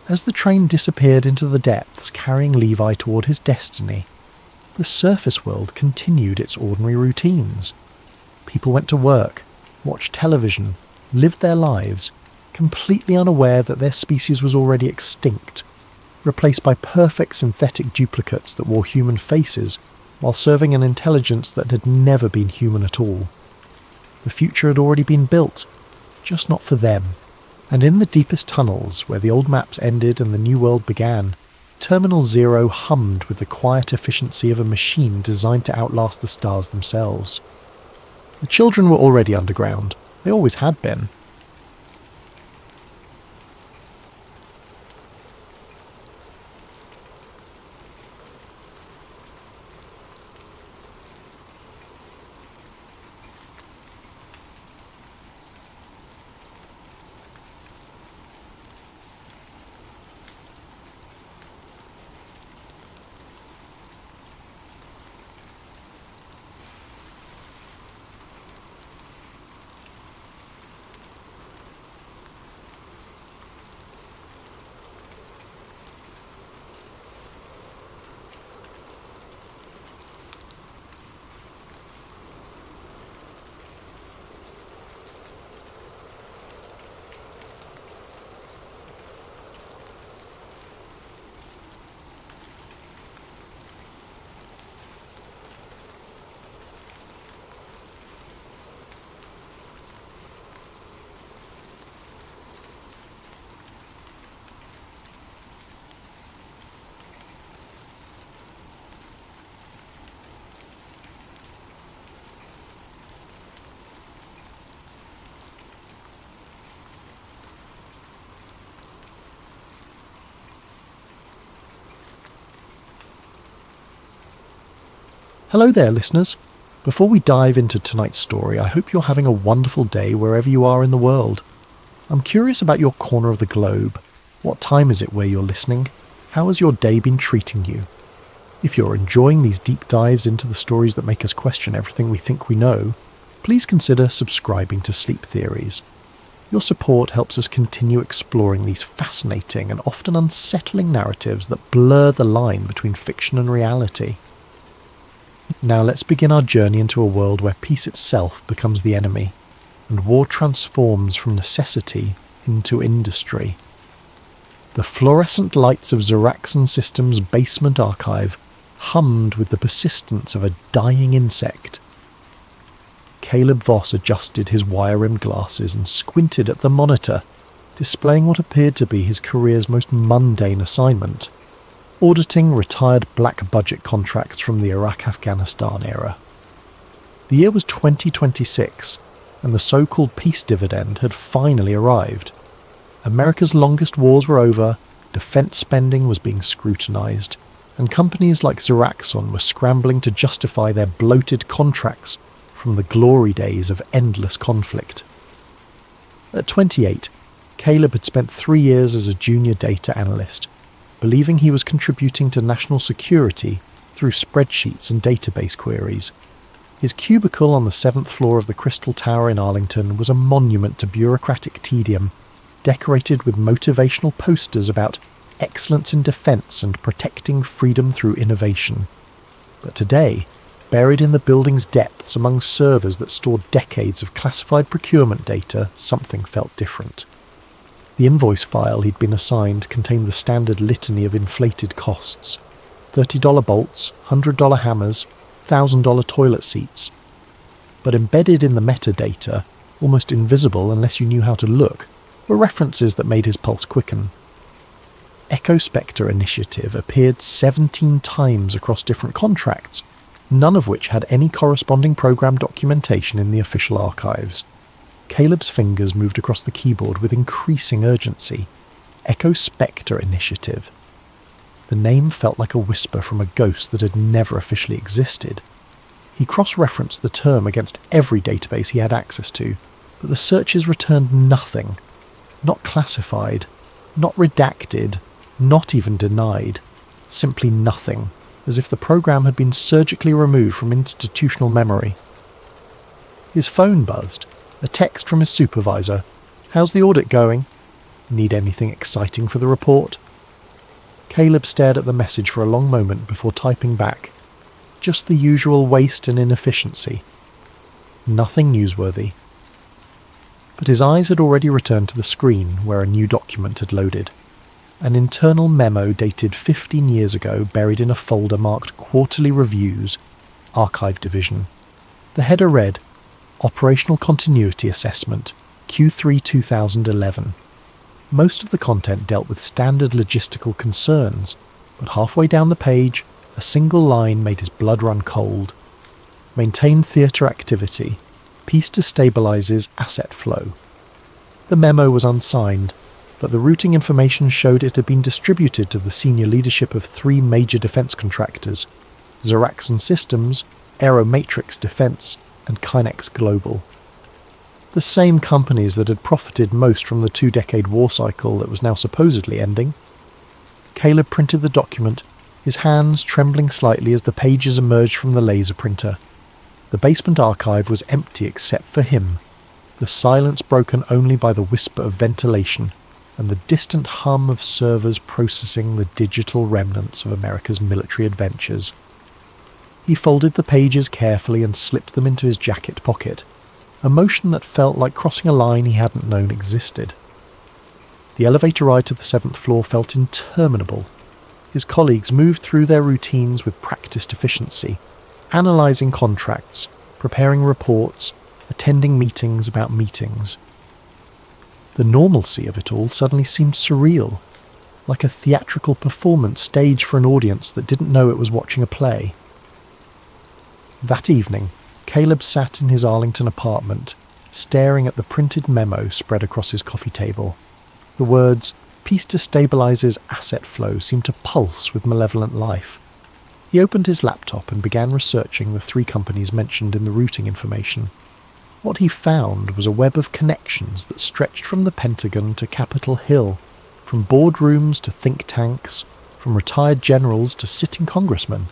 As the train disappeared into the depths, carrying Levi toward his destiny, the surface world continued its ordinary routines. People went to work, watched television, lived their lives, completely unaware that their species was already extinct, replaced by perfect synthetic duplicates that wore human faces while serving an intelligence that had never been human at all. The future had already been built, just not for them. And in the deepest tunnels, where the old maps ended and the new world began, Terminal Zero hummed with the quiet efficiency of a machine designed to outlast the stars themselves. The children were already underground. They always had been. Hello there, listeners. Before we dive into tonight's story, I hope you're having a wonderful day wherever you are in the world. I'm curious about your corner of the globe. What time is it where you're listening? How has your day been treating you? If you're enjoying these deep dives into the stories that make us question everything we think we know, please consider subscribing to Sleep Theories. Your support helps us continue exploring these fascinating and often unsettling narratives that blur the line between fiction and reality. Now let's begin our journey into a world where peace itself becomes the enemy, and war transforms from necessity into industry. The fluorescent lights of Xeraxon Systems' basement archive hummed with the persistence of a dying insect. Caleb Voss adjusted his wire-rimmed glasses and squinted at the monitor, displaying what appeared to be his career's most mundane assignment: auditing retired black budget contracts from the Iraq-Afghanistan era. The year was 2026, and the so-called peace dividend had finally arrived. America's longest wars were over, defense spending was being scrutinized, and companies like Xeraxon were scrambling to justify their bloated contracts from the glory days of endless conflict. At 28, Caleb had spent 3 years as a junior data analyst, believing he was contributing to national security through spreadsheets and database queries. His cubicle on the 7th floor of the Crystal Tower in Arlington was a monument to bureaucratic tedium, decorated with motivational posters about excellence in defense and protecting freedom through innovation. But today, buried in the building's depths among servers that stored decades of classified procurement data, something felt different. The invoice file he'd been assigned contained the standard litany of inflated costs: $30 bolts, $100 hammers, $1,000 toilet seats. But embedded in the metadata, almost invisible unless you knew how to look, were references that made his pulse quicken. Echo Spectre Initiative appeared 17 times across different contracts, none of which had any corresponding program documentation in the official archives. Caleb's fingers moved across the keyboard with increasing urgency. Echo Spectre Initiative. The name felt like a whisper from a ghost that had never officially existed. He cross-referenced the term against every database he had access to, but the searches returned nothing. Not classified, not redacted, not even denied. Simply nothing, as if the program had been surgically removed from institutional memory. His phone buzzed. A text from his supervisor. "How's the audit going? Need anything exciting for the report?" Caleb stared at the message for a long moment before typing back. Just the usual waste and inefficiency. Nothing newsworthy. But his eyes had already returned to the screen where a new document had loaded. An internal memo dated 15 years ago, buried in a folder marked Quarterly Reviews, Archive Division. The header read, Operational Continuity Assessment, Q3 2011. Most of the content dealt with standard logistical concerns, but halfway down the page, a single line made his blood run cold. Maintain theatre activity. Peace destabilizes asset flow. The memo was unsigned, but the routing information showed it had been distributed to the senior leadership of 3 major defense contractors: Xeraxon Systems, Aeromatrix Defense, and Kinex Global. The same companies that had profited most from the 2-decade war cycle that was now supposedly ending. Caleb printed the document, his hands trembling slightly as the pages emerged from the laser printer. The basement archive was empty except for him, the silence broken only by the whisper of ventilation and the distant hum of servers processing the digital remnants of America's military adventures. He folded the pages carefully and slipped them into his jacket pocket, a motion that felt like crossing a line he hadn't known existed. The elevator ride to the 7th floor felt interminable. His colleagues moved through their routines with practiced efficiency, analysing contracts, preparing reports, attending meetings about meetings. The normalcy of it all suddenly seemed surreal, like a theatrical performance staged for an audience that didn't know it was watching a play. That evening, Caleb sat in his Arlington apartment, staring at the printed memo spread across his coffee table. The words, "Peace destabilizes asset flow," seemed to pulse with malevolent life. He opened his laptop and began researching the 3 companies mentioned in the routing information. What he found was a web of connections that stretched from the Pentagon to Capitol Hill, from boardrooms to think tanks, from retired generals to sitting congressmen.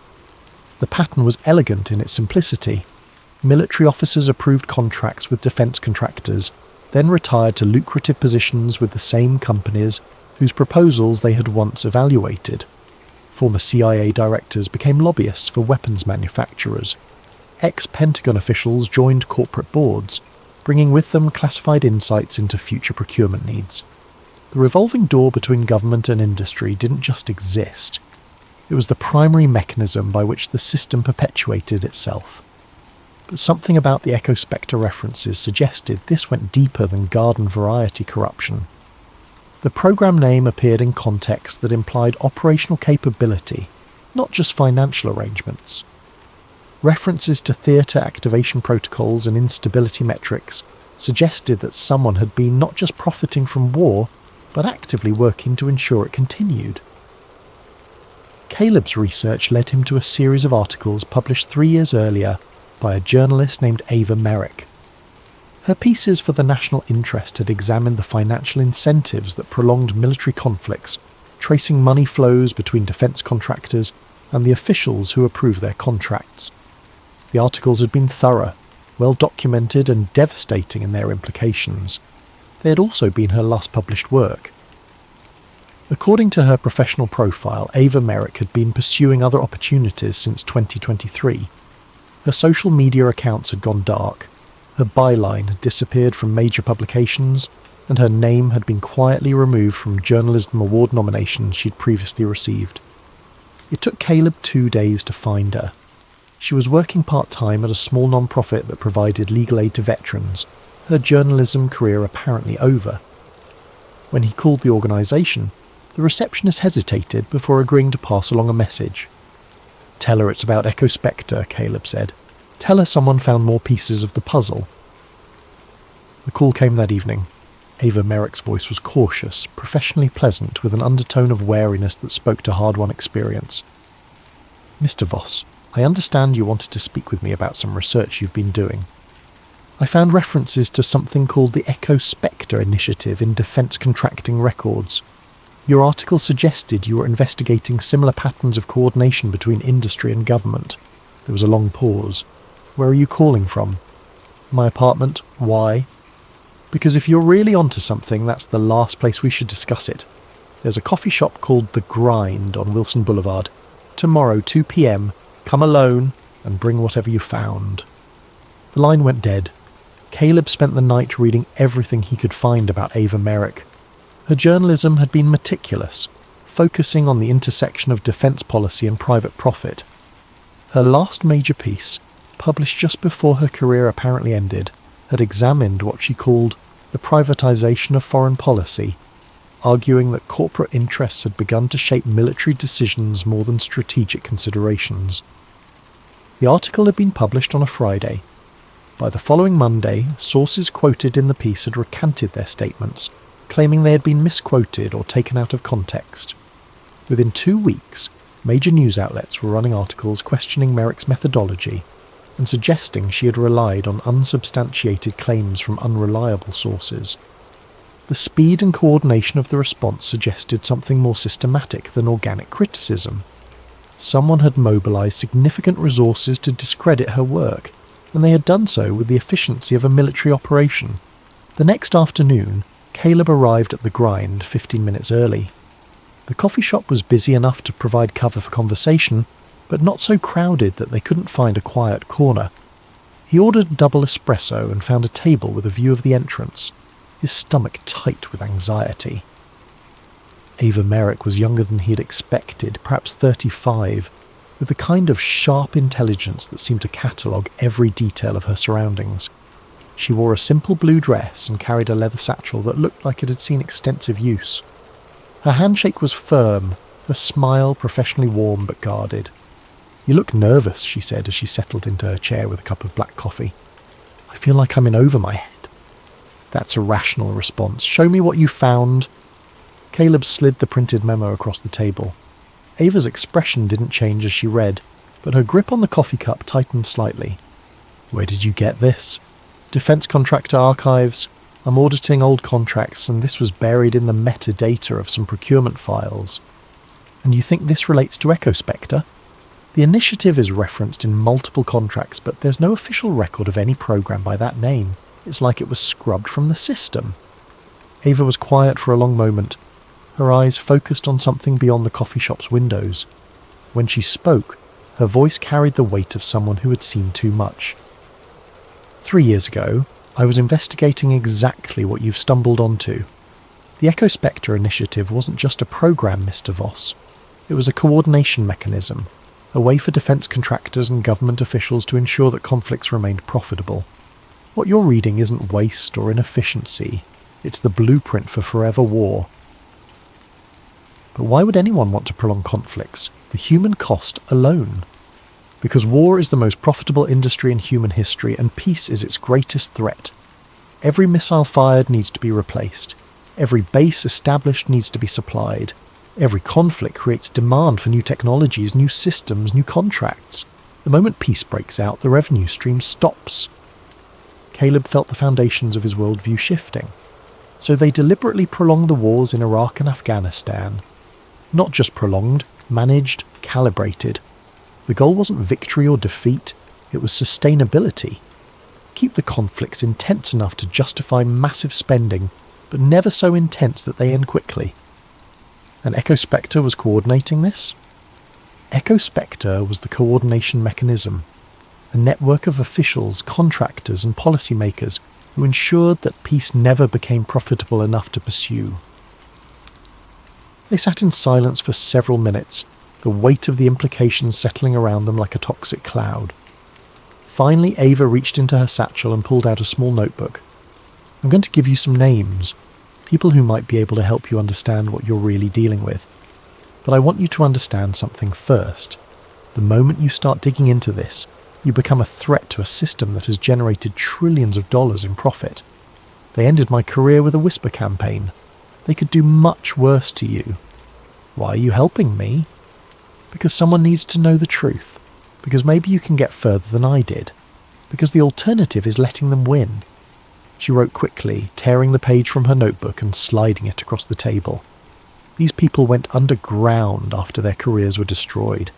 The pattern was elegant in its simplicity. Military officers approved contracts with defence contractors, then retired to lucrative positions with the same companies whose proposals they had once evaluated. Former CIA directors became lobbyists for weapons manufacturers. Ex-Pentagon officials joined corporate boards, bringing with them classified insights into future procurement needs. The revolving door between government and industry didn't just exist. It was the primary mechanism by which the system perpetuated itself. But something about the Ecospectre references suggested this went deeper than garden variety corruption. The program name appeared in context that implied operational capability, not just financial arrangements. References to theatre activation protocols and instability metrics suggested that someone had been not just profiting from war, but actively working to ensure it continued. Caleb's research led him to a series of articles published 3 years earlier by a journalist named Ava Merrick. Her pieces for the national interest had examined the financial incentives that prolonged military conflicts, tracing money flows between defence contractors and the officials who approved their contracts. The articles had been thorough, well documented and devastating in their implications. They had also been her last published work. According to her professional profile, Ava Merrick had been pursuing other opportunities since 2023. Her social media accounts had gone dark, her byline had disappeared from major publications, and her name had been quietly removed from journalism award nominations she'd previously received. It took Caleb 2 days to find her. She was working part-time at a small non-profit that provided legal aid to veterans, her journalism career apparently over. When he called the organisation, the receptionist hesitated before agreeing to pass along a message. "Tell her it's about Ecospectre," Caleb said. "Tell her someone found more pieces of the puzzle." The call came that evening. Ava Merrick's voice was cautious, professionally pleasant, with an undertone of wariness that spoke to hard-won experience. "Mr. Voss, I understand you wanted to speak with me about some research you've been doing. I found references to something called the Ecospectre Initiative in defence contracting records. Your article suggested you were investigating similar patterns of coordination between industry and government." There was a long pause. "Where are you calling from?" "My apartment." "Why?" "Because if you're really onto something, that's the last place we should discuss it. There's a coffee shop called The Grind on Wilson Boulevard. Tomorrow, 2 p.m, come alone and bring whatever you found." The line went dead. Caleb spent the night reading everything he could find about Ava Merrick. Her journalism had been meticulous, focusing on the intersection of defence policy and private profit. Her last major piece, published just before her career apparently ended, had examined what she called the privatisation of foreign policy, arguing that corporate interests had begun to shape military decisions more than strategic considerations. The article had been published on a Friday. By the following Monday, sources quoted in the piece had recanted their statements, claiming they had been misquoted or taken out of context. Within 2 weeks, major news outlets were running articles questioning Merrick's methodology and suggesting she had relied on unsubstantiated claims from unreliable sources. The speed and coordination of the response suggested something more systematic than organic criticism. Someone had mobilised significant resources to discredit her work, and they had done so with the efficiency of a military operation. The next afternoon, Caleb arrived at The Grind 15 minutes early. The coffee shop was busy enough to provide cover for conversation, but not so crowded that they couldn't find a quiet corner. He ordered a double espresso and found a table with a view of the entrance, his stomach tight with anxiety. Ava Merrick was younger than he had expected, perhaps 35, with the kind of sharp intelligence that seemed to catalogue every detail of her surroundings. She wore a simple blue dress and carried a leather satchel that looked like it had seen extensive use. Her handshake was firm, her smile professionally warm but guarded. "You look nervous," she said as she settled into her chair with a cup of black coffee. "I feel like I'm in over my head." "That's a rational response. Show me what you found." Caleb slid the printed memo across the table. Ava's expression didn't change as she read. but her grip on the coffee cup tightened slightly. "Where did you get this?" "Defense Contractor Archives. I'm auditing old contracts, and this was buried in the metadata of some procurement files." "And you think this relates to EchoSpectre?" "The initiative is referenced in multiple contracts, but there's no official record of any program by that name. It's like it was scrubbed from the system." Ava was quiet for a long moment, her eyes focused on something beyond the coffee shop's windows. When she spoke, her voice carried the weight of someone who had seen too much. 3 years ago, I was investigating exactly what you've stumbled onto. The EchoSpectre initiative wasn't just a program, Mr. Voss. It was a coordination mechanism, a way for defence contractors and government officials to ensure that conflicts remained profitable. What you're reading isn't waste or inefficiency, it's the blueprint for forever war. But why would anyone want to prolong conflicts? The human cost alone. Because war is the most profitable industry in human history, and peace is its greatest threat. Every missile fired needs to be replaced. Every base established needs to be supplied. Every conflict creates demand for new technologies, new systems, new contracts. The moment peace breaks out, the revenue stream stops. Caleb felt the foundations of his worldview shifting. So they deliberately prolonged the wars in Iraq and Afghanistan. Not just prolonged, managed, calibrated. The goal wasn't victory or defeat, it was sustainability. Keep the conflicts intense enough to justify massive spending, but never so intense that they end quickly. And EchoSpectre was coordinating this? EchoSpectre was the coordination mechanism, a network of officials, contractors and policymakers who ensured that peace never became profitable enough to pursue. They sat in silence for several minutes, the weight of the implications settling around them like a toxic cloud. Finally, Ava reached into her satchel and pulled out a small notebook. "I'm going to give you some names, people who might be able to help you understand what you're really dealing with. But I want you to understand something first. The moment you start digging into this, you become a threat to a system that has generated trillions of dollars in profit. They ended my career with a whisper campaign. They could do much worse to you. Why are you helping me? Because someone needs to know the truth. Because maybe you can get further than I did. Because the alternative is letting them win." She wrote quickly, tearing the page from her notebook and sliding it across the table. These people went underground after their careers were destroyed.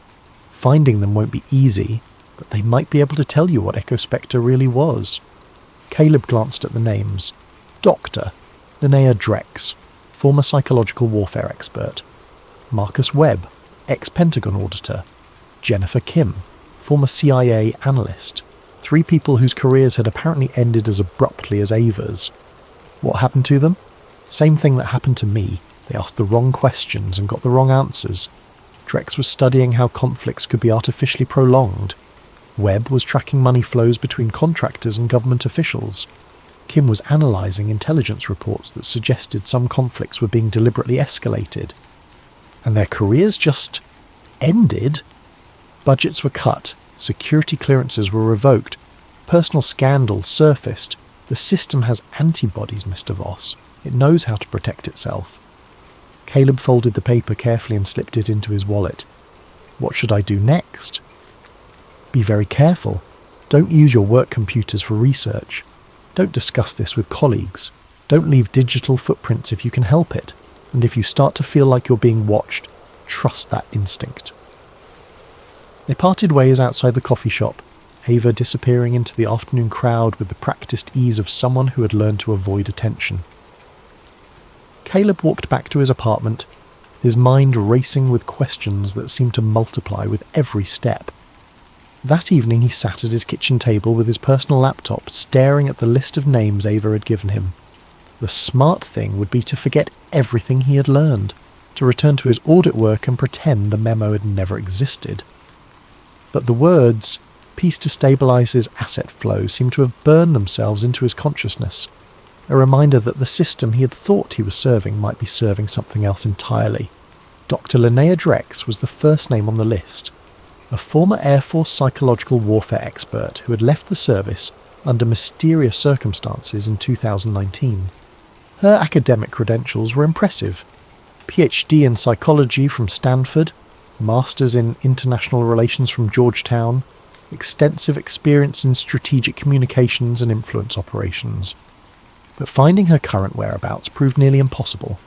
Finding them won't be easy, but they might be able to tell you what EchoSpectre really was. Caleb glanced at the names. Dr. Linnea Drex, former psychological warfare expert. Marcus Webb, ex-Pentagon auditor. Jennifer Kim, former CIA analyst. 3 people whose careers had apparently ended as abruptly as Ava's. What happened to them? Same thing that happened to me. They asked the wrong questions and got the wrong answers. Drex was studying how conflicts could be artificially prolonged. Webb was tracking money flows between contractors and government officials. Kim was analysing intelligence reports that suggested some conflicts were being deliberately escalated. And their careers just ended? Budgets were cut, security clearances were revoked, personal scandals surfaced. The system has antibodies, Mr. Voss. It knows how to protect itself. Caleb folded the paper carefully and slipped it into his wallet. What should I do next? Be very careful. Don't use your work computers for research. Don't discuss this with colleagues. Don't leave digital footprints if you can help it. And if you start to feel like you're being watched, trust that instinct. They parted ways outside the coffee shop, Ava disappearing into the afternoon crowd with the practiced ease of someone who had learned to avoid attention. Caleb walked back to his apartment, his mind racing with questions that seemed to multiply with every step. That evening he sat at his kitchen table with his personal laptop, staring at the list of names Ava had given him. The smart thing would be to forget everything he had learned, to return to his audit work and pretend the memo had never existed. But the words, "peace destabilizes asset flow," seemed to have burned themselves into his consciousness, a reminder that the system he had thought he was serving might be serving something else entirely. Dr. Linnea Drex was the first name on the list, a former Air Force psychological warfare expert who had left the service under mysterious circumstances in 2019. Her academic credentials were impressive. PhD in psychology from Stanford, Masters in International Relations from Georgetown, extensive experience in strategic communications and influence operations. But finding her current whereabouts proved nearly impossible.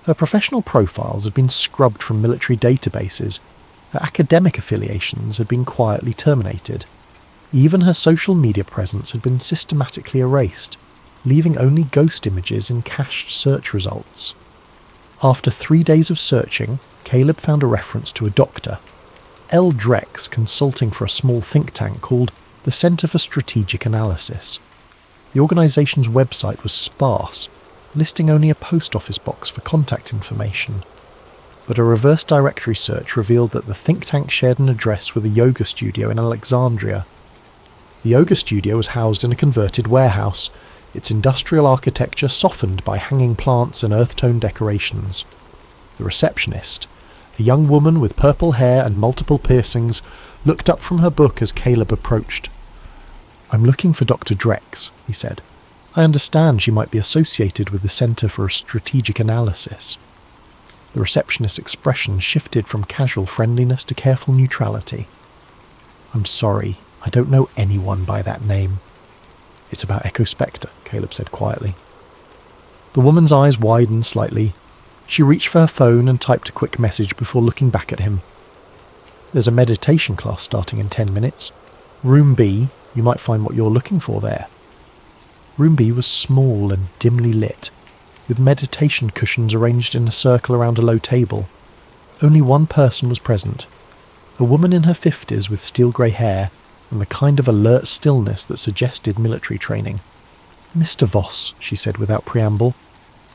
Her professional profiles had been scrubbed from military databases. Her academic affiliations had been quietly terminated. Even her social media presence had been systematically erased, leaving only ghost images in cached search results. After 3 days of searching, Caleb found a reference to a doctor, L. Drex, consulting for a small think tank called the Center for Strategic Analysis. The organization's website was sparse, listing only a post office box for contact information. But a reverse directory search revealed that the think tank shared an address with a yoga studio in Alexandria. The yoga studio was housed in a converted warehouse, its industrial architecture softened by hanging plants and earth-tone decorations. The receptionist, a young woman with purple hair and multiple piercings, looked up from her book as Caleb approached. "I'm looking for Dr. Drex," he said. "I understand she might be associated with the Center for Strategic Analysis." The receptionist's expression shifted from casual friendliness to careful neutrality. "I'm sorry, I don't know anyone by that name." "It's about Echo Spectre," Caleb said quietly. The woman's eyes widened slightly. She reached for her phone and typed a quick message before looking back at him. "There's a meditation class starting in 10 minutes. Room B, you might find what you're looking for there." Room B was small and dimly lit, with meditation cushions arranged in a circle around a low table. Only one person was present, a woman in her 50s with steel-grey hair and the kind of alert stillness that suggested military training. "Mr. Voss," she said without preamble,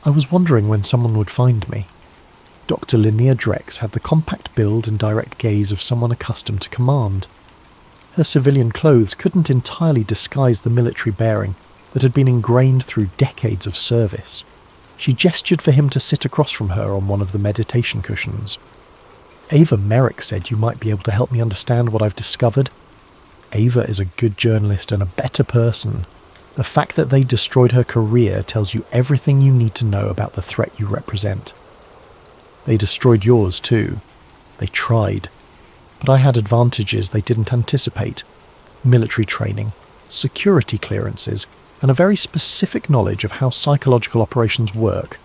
"I was wondering when someone would find me." Dr. Linnea Drex had the compact build and direct gaze of someone accustomed to command. Her civilian clothes couldn't entirely disguise the military bearing that had been ingrained through decades of service. She gestured for him to sit across from her on one of the meditation cushions. "Ava Merrick said you might be able to help me understand what I've discovered. Ava is a good journalist and a better person. The fact that they destroyed her career tells you everything you need to know about the threat you represent. They destroyed yours too. They tried. But I had advantages they didn't anticipate. Military training, security clearances, and a very specific knowledge of how psychological operations work.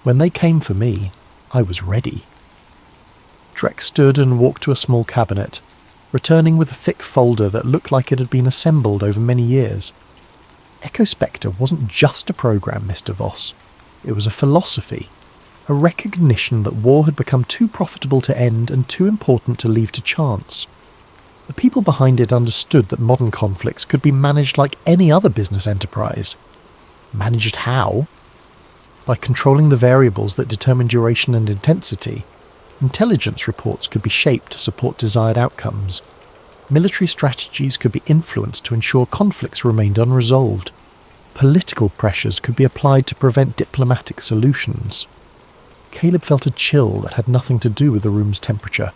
When they came for me, I was ready." Drex stood and walked to a small cabinet, returning with a thick folder that looked like it had been assembled over many years. Echo Spectre wasn't just a program, Mr. Voss. It was a philosophy, a recognition that war had become too profitable to end and too important to leave to chance. The people behind it understood that modern conflicts could be managed like any other business enterprise. Managed how? By controlling the variables that determine duration and intensity. Intelligence reports could be shaped to support desired outcomes. Military strategies could be influenced to ensure conflicts remained unresolved. Political pressures could be applied to prevent diplomatic solutions. Caleb felt a chill that had nothing to do with the room's temperature.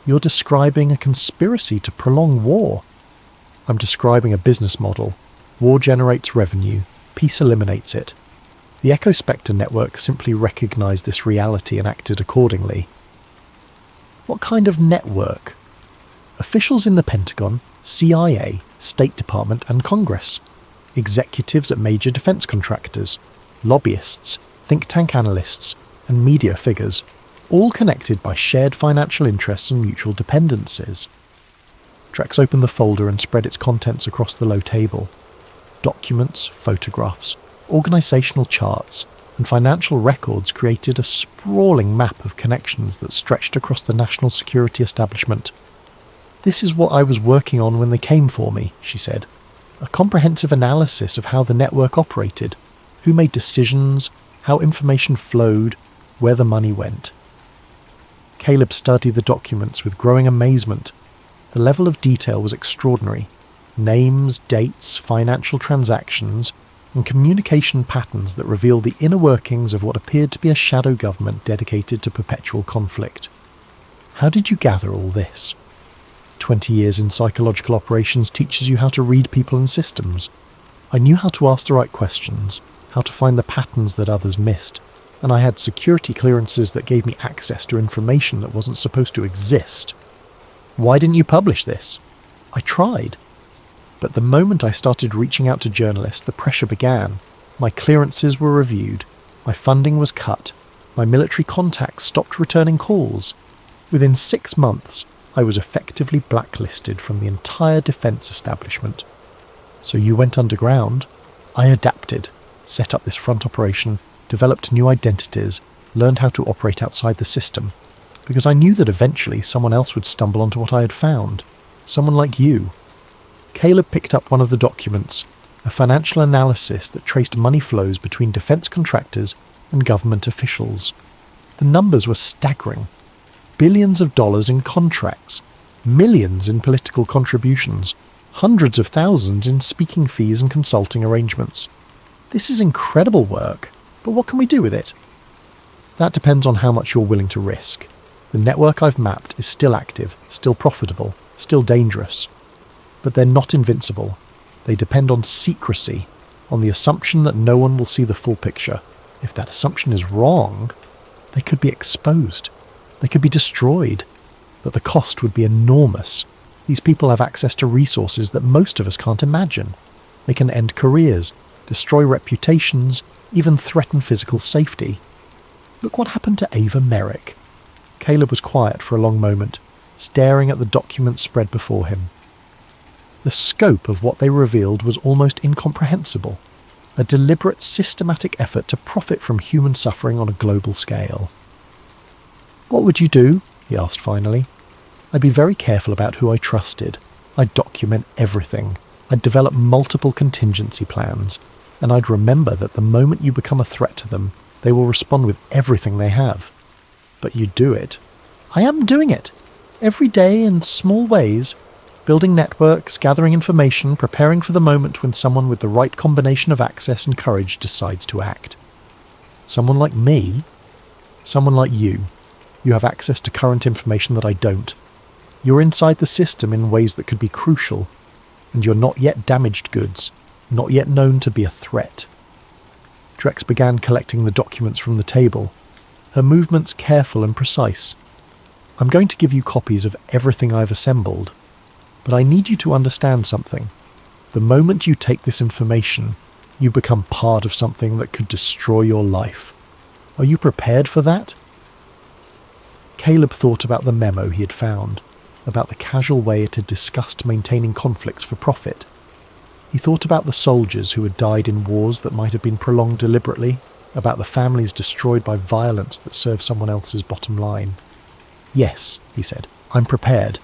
"You're describing a conspiracy to prolong war." "I'm describing a business model. War generates revenue. Peace eliminates it. The Echo Spectre network simply recognized this reality and acted accordingly." "What kind of network?" "Officials in the Pentagon, CIA, State Department and Congress. Executives at major defense contractors. Lobbyists, think tank analysts, and media figures, all connected by shared financial interests and mutual dependencies." Drex opened the folder and spread its contents across the low table. Documents, photographs, organizational charts, and financial records created a sprawling map of connections that stretched across the national security establishment. "This is what I was working on when they came for me," she said. "A comprehensive analysis of how the network operated, who made decisions, how information flowed, where the money went." Caleb studied the documents with growing amazement. The level of detail was extraordinary. Names, dates, financial transactions, and communication patterns that revealed the inner workings of what appeared to be a shadow government dedicated to perpetual conflict. "How did you gather all this?" 20 years in psychological operations teaches you how to read people and systems. I knew how to ask the right questions, how to find the patterns that others missed. and I had security clearances that gave me access to information that wasn't supposed to exist. Why didn't you publish this? I tried. But the moment I started reaching out to journalists, the pressure began. My clearances were reviewed. My funding was cut. My military contacts stopped returning calls. Within 6 months, I was effectively blacklisted from the entire defence establishment. So you went underground. I adapted, set up this front operation, developed new identities, learned how to operate outside the system, because I knew that eventually someone else would stumble onto what I had found. Someone like you. Caleb picked up one of the documents, a financial analysis that traced money flows between defence contractors and government officials. The numbers were staggering. Billions of dollars in contracts, millions in political contributions, hundreds of thousands in speaking fees and consulting arrangements. This is incredible work, but what can we do with it? That depends on how much you're willing to risk. The network I've mapped is still active, still profitable, still dangerous. But they're not invincible. They depend on secrecy, on the assumption that no one will see the full picture. If that assumption is wrong, they could be exposed. They could be destroyed. But the cost would be enormous. These people have access to resources that most of us can't imagine. They can end careers, destroy reputations, even threaten physical safety. Look what happened to Ava Merrick. Caleb was quiet for a long moment, staring at the documents spread before him. The scope of what they revealed was almost incomprehensible. A deliberate, systematic effort to profit from human suffering on a global scale. "What would you do?" he asked finally. "I'd be very careful about who I trusted. I'd document everything. I'd develop multiple contingency plans. And I'd remember that the moment you become a threat to them, they will respond with everything they have. But you do it." "I am doing it. Every day in small ways. Building networks, gathering information, preparing for the moment when someone with the right combination of access and courage decides to act. Someone like me? Someone like you. You have access to current information that I don't. You're inside the system in ways that could be crucial, and you're not yet damaged goods, not yet known to be a threat." Drex began collecting the documents from the table, her movements careful and precise. "I'm going to give you copies of everything I've assembled. But I need you to understand something. The moment you take this information, you become part of something that could destroy your life. Are you prepared for that?" Caleb thought about the memo he had found, about the casual way it had discussed maintaining conflicts for profit. He thought about the soldiers who had died in wars that might have been prolonged deliberately, about the families destroyed by violence that served someone else's bottom line. "Yes," he said, "I'm prepared."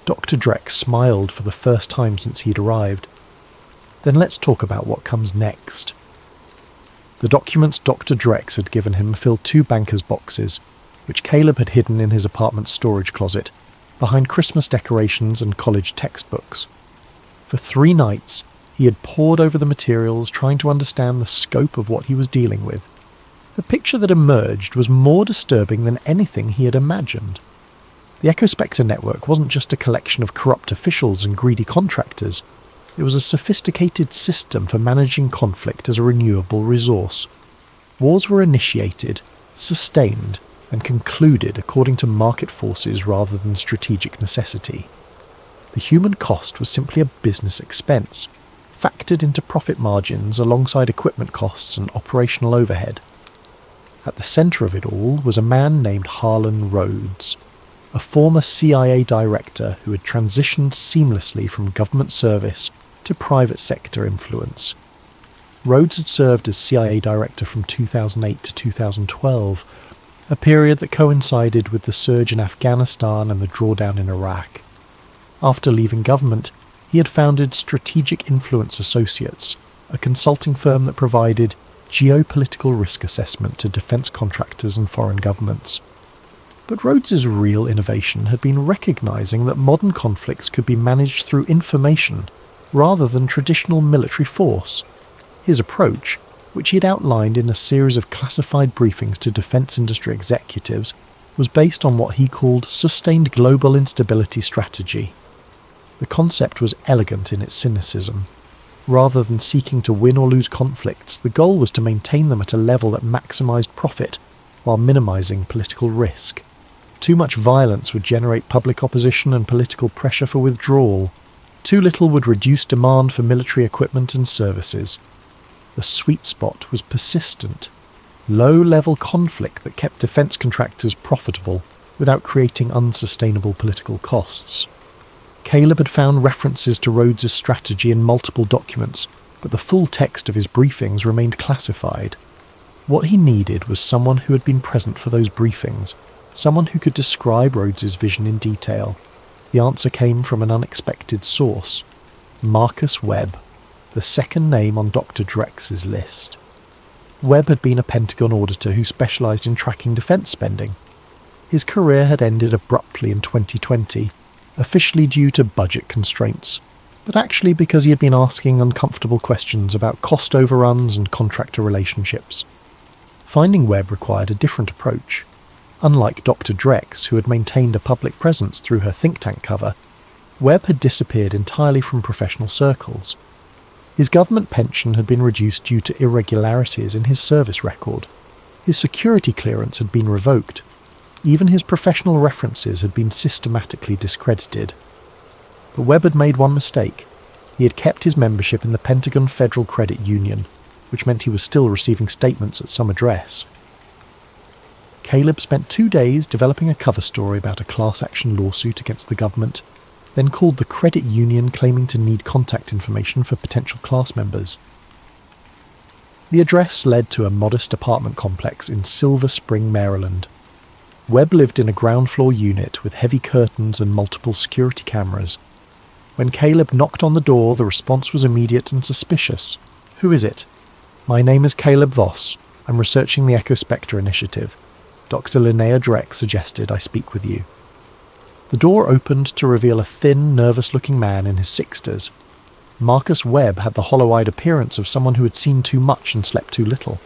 Dr. Drex smiled for the first time since he'd arrived. "Then let's talk about what comes next." The documents Dr. Drex had given him filled 2 banker's boxes, which Caleb had hidden in his apartment's storage closet, behind Christmas decorations and college textbooks. For 3 nights, he had pored over the materials, trying to understand the scope of what he was dealing with. The picture that emerged was more disturbing than anything he had imagined. The Ecospectre network wasn't just a collection of corrupt officials and greedy contractors. It was a sophisticated system for managing conflict as a renewable resource. Wars were initiated, sustained, and concluded according to market forces rather than strategic necessity. The human cost was simply a business expense, factored into profit margins alongside equipment costs and operational overhead. At the centre of it all was a man named Harlan Rhodes, a former CIA director who had transitioned seamlessly from government service to private sector influence. Rhodes had served as CIA director from 2008 to 2012, a period that coincided with the surge in Afghanistan and the drawdown in Iraq. After leaving government, he had founded Strategic Influence Associates, a consulting firm that provided geopolitical risk assessment to defence contractors and foreign governments. But Rhodes's real innovation had been recognising that modern conflicts could be managed through information rather than traditional military force. His approach, which he had outlined in a series of classified briefings to defence industry executives, was based on what he called sustained global instability strategy. The concept was elegant in its cynicism. Rather than seeking to win or lose conflicts, the goal was to maintain them at a level that maximised profit while minimising political risk. Too much violence would generate public opposition and political pressure for withdrawal. Too little would reduce demand for military equipment and services. The sweet spot was persistent, low-level conflict that kept defence contractors profitable without creating unsustainable political costs. Caleb had found references to Rhodes's strategy in multiple documents, but the full text of his briefings remained classified. What he needed was someone who had been present for those briefings, someone who could describe Rhodes's vision in detail. The answer came from an unexpected source: Marcus Webb, the second name on Dr. Drex's list. Webb had been a Pentagon auditor who specialised in tracking defence spending. His career had ended abruptly in 2020, officially due to budget constraints, but actually because he had been asking uncomfortable questions about cost overruns and contractor relationships. Finding Webb required a different approach. Unlike Dr. Drex, who had maintained a public presence through her think tank cover, Webb had disappeared entirely from professional circles. His government pension had been reduced due to irregularities in his service record. His security clearance had been revoked. Even his professional references had been systematically discredited. But Webb had made one mistake. He had kept his membership in the Pentagon Federal Credit Union, which meant he was still receiving statements at some address. Caleb spent 2 days developing a cover story about a class action lawsuit against the government, then called the credit union claiming to need contact information for potential class members. The address led to a modest apartment complex in Silver Spring, Maryland. Webb lived in a ground-floor unit with heavy curtains and multiple security cameras. When Caleb knocked on the door, the response was immediate and suspicious. "Who is it?" "My name is Caleb Voss. I'm researching the Echospectre initiative. Dr. Linnea Drex suggested I speak with you." The door opened to reveal a thin, nervous-looking man in his 60s. Marcus Webb had the hollow-eyed appearance of someone who had seen too much and slept too little.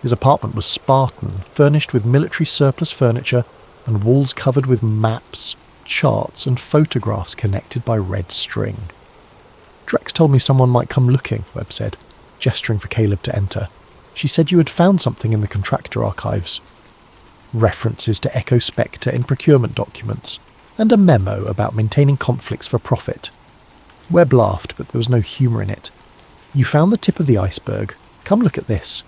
His apartment was Spartan, furnished with military surplus furniture and walls covered with maps, charts and photographs connected by red string. "Drex told me someone might come looking," Webb said, gesturing for Caleb to enter. "She said you had found something in the contractor archives." References to Echospectre in procurement documents, and a memo about maintaining conflicts for profit. Webb laughed, but there was no humour in it. "You found the tip of the iceberg. Come look at this."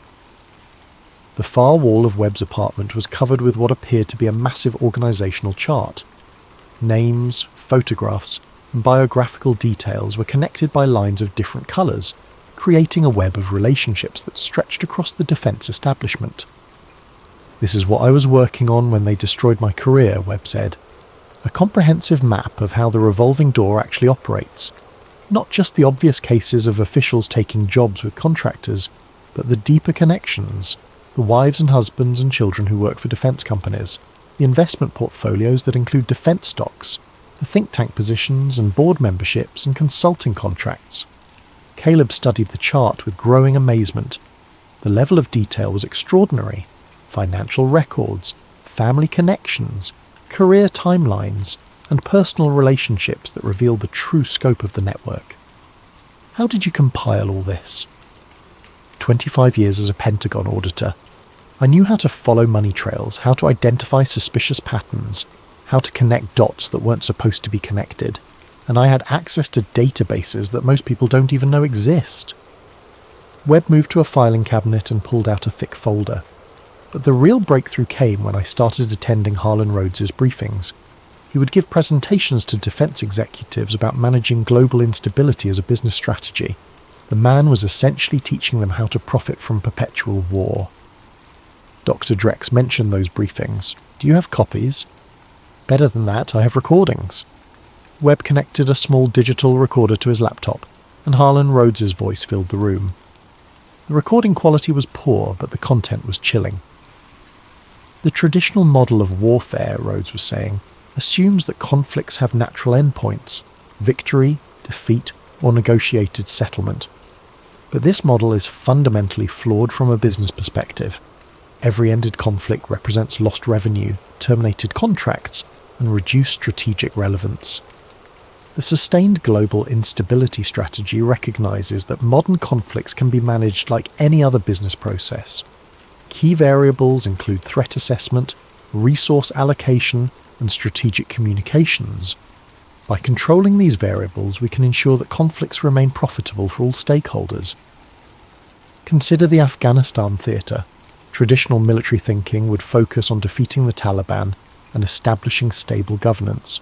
The far wall of Webb's apartment was covered with what appeared to be a massive organisational chart. Names, photographs, and biographical details were connected by lines of different colours, creating a web of relationships that stretched across the defence establishment. "This is what I was working on when they destroyed my career," Webb said. "A comprehensive map of how the revolving door actually operates. Not just the obvious cases of officials taking jobs with contractors, but the deeper connections, the wives and husbands and children who work for defence companies, the investment portfolios that include defence stocks, the think tank positions and board memberships and consulting contracts." Caleb studied the chart with growing amazement. The level of detail was extraordinary. Financial records, family connections, career timelines, and personal relationships that revealed the true scope of the network. "How did you compile all this?" 25 years as a Pentagon auditor. I knew how to follow money trails, how to identify suspicious patterns, how to connect dots that weren't supposed to be connected, and I had access to databases that most people don't even know exist. Webb moved to a filing cabinet and pulled out a thick folder. But the real breakthrough came when I started attending Harlan Rhodes's briefings. He would give presentations to defence executives about managing global instability as a business strategy. The man was essentially teaching them how to profit from perpetual war. Dr. Drex mentioned those briefings. "Do you have copies?" "Better than that, I have recordings." Webb connected a small digital recorder to his laptop, and Harlan Rhodes's voice filled the room. The recording quality was poor, but the content was chilling. "The traditional model of warfare," Rhodes was saying, "assumes that conflicts have natural endpoints: victory, defeat, or negotiated settlement. But this model is fundamentally flawed from a business perspective. Every ended conflict represents lost revenue, terminated contracts, and reduced strategic relevance." The sustained global instability strategy recognizes that modern conflicts can be managed like any other business process. Key variables include threat assessment, resource allocation, and strategic communications. By controlling these variables, we can ensure that conflicts remain profitable for all stakeholders. Consider the Afghanistan theatre. Traditional military thinking would focus on defeating the Taliban and establishing stable governance.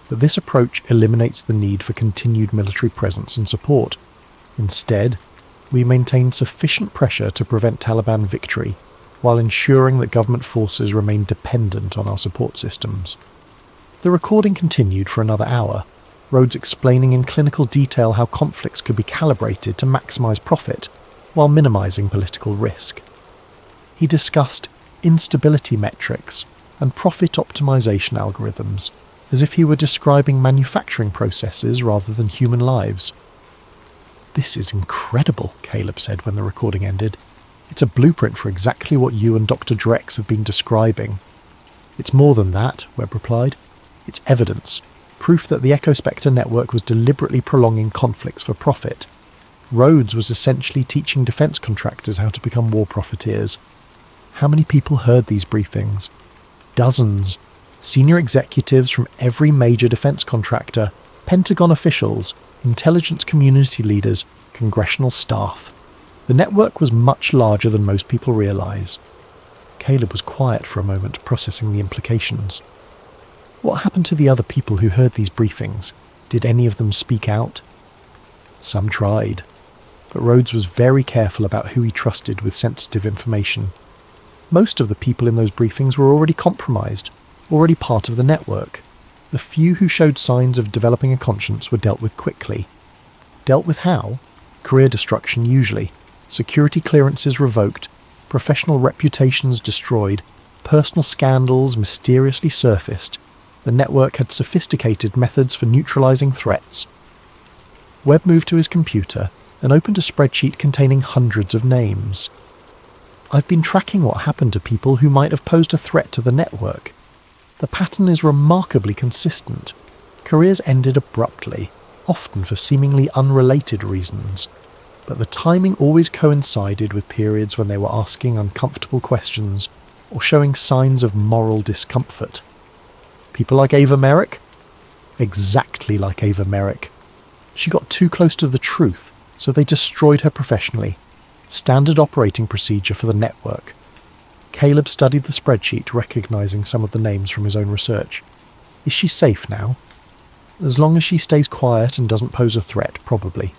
But this approach eliminates the need for continued military presence and support. Instead, we maintain sufficient pressure to prevent Taliban victory, while ensuring that government forces remain dependent on our support systems. The recording continued for another hour, Rhodes explaining in clinical detail how conflicts could be calibrated to maximise profit, while minimising political risk. He discussed instability metrics and profit optimisation algorithms, as if he were describing manufacturing processes rather than human lives. "This is incredible," Caleb said when the recording ended. "It's a blueprint for exactly what you and Dr. Drex have been describing." "It's more than that," Webb replied. "It's evidence, proof that the EchoSpectre network was deliberately prolonging conflicts for profit. Rhodes was essentially teaching defence contractors how to become war profiteers." How many people heard these briefings? Dozens. Senior executives from every major defence contractor, Pentagon officials, intelligence community leaders, congressional staff. The network was much larger than most people realise. Caleb was quiet for a moment, processing the implications. What happened to the other people who heard these briefings? Did any of them speak out? Some tried, but Rhodes was very careful about who he trusted with sensitive information. Most of the people in those briefings were already compromised, already part of the network. The few who showed signs of developing a conscience were dealt with quickly. Dealt with how? Career destruction usually, security clearances revoked, professional reputations destroyed, personal scandals mysteriously surfaced. The network had sophisticated methods for neutralising threats. Webb moved to his computer and opened a spreadsheet containing hundreds of names. "I've been tracking what happened to people who might have posed a threat to the network. The pattern is remarkably consistent. Careers ended abruptly, often for seemingly unrelated reasons, but the timing always coincided with periods when they were asking uncomfortable questions or showing signs of moral discomfort. People like Ava Merrick? Exactly like Ava Merrick. She got too close to the truth, so they destroyed her professionally. Standard operating procedure for the network." Caleb studied the spreadsheet, recognising some of the names from his own research. "Is she safe now?" "As long as she stays quiet and doesn't pose a threat, probably.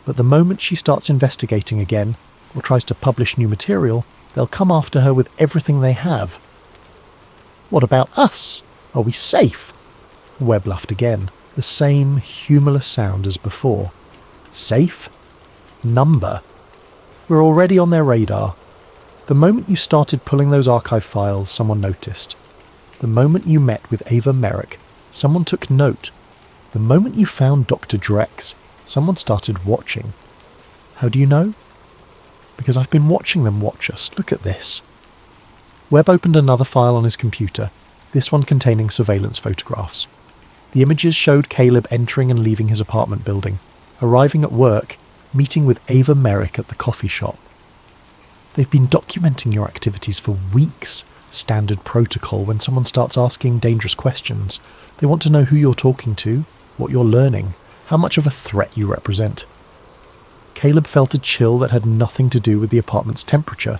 But the moment she starts investigating again, or tries to publish new material, they'll come after her with everything they have." "What about us? Are we safe?" Webb laughed again, the same humourless sound as before. "Safe? Number. We're already on their radar. The moment you started pulling those archive files, someone noticed. The moment you met with Ava Merrick, someone took note. The moment you found Dr. Drex, someone started watching. How do you know? Because I've been watching them watch us. Look at this." Webb opened another file on his computer, this one containing surveillance photographs. The images showed Caleb entering and leaving his apartment building, arriving at work, meeting with Ava Merrick at the coffee shop. "They've been documenting your activities for weeks. Standard protocol when someone starts asking dangerous questions. They want to know who you're talking to, what you're learning, how much of a threat you represent." Caleb felt a chill that had nothing to do with the apartment's temperature.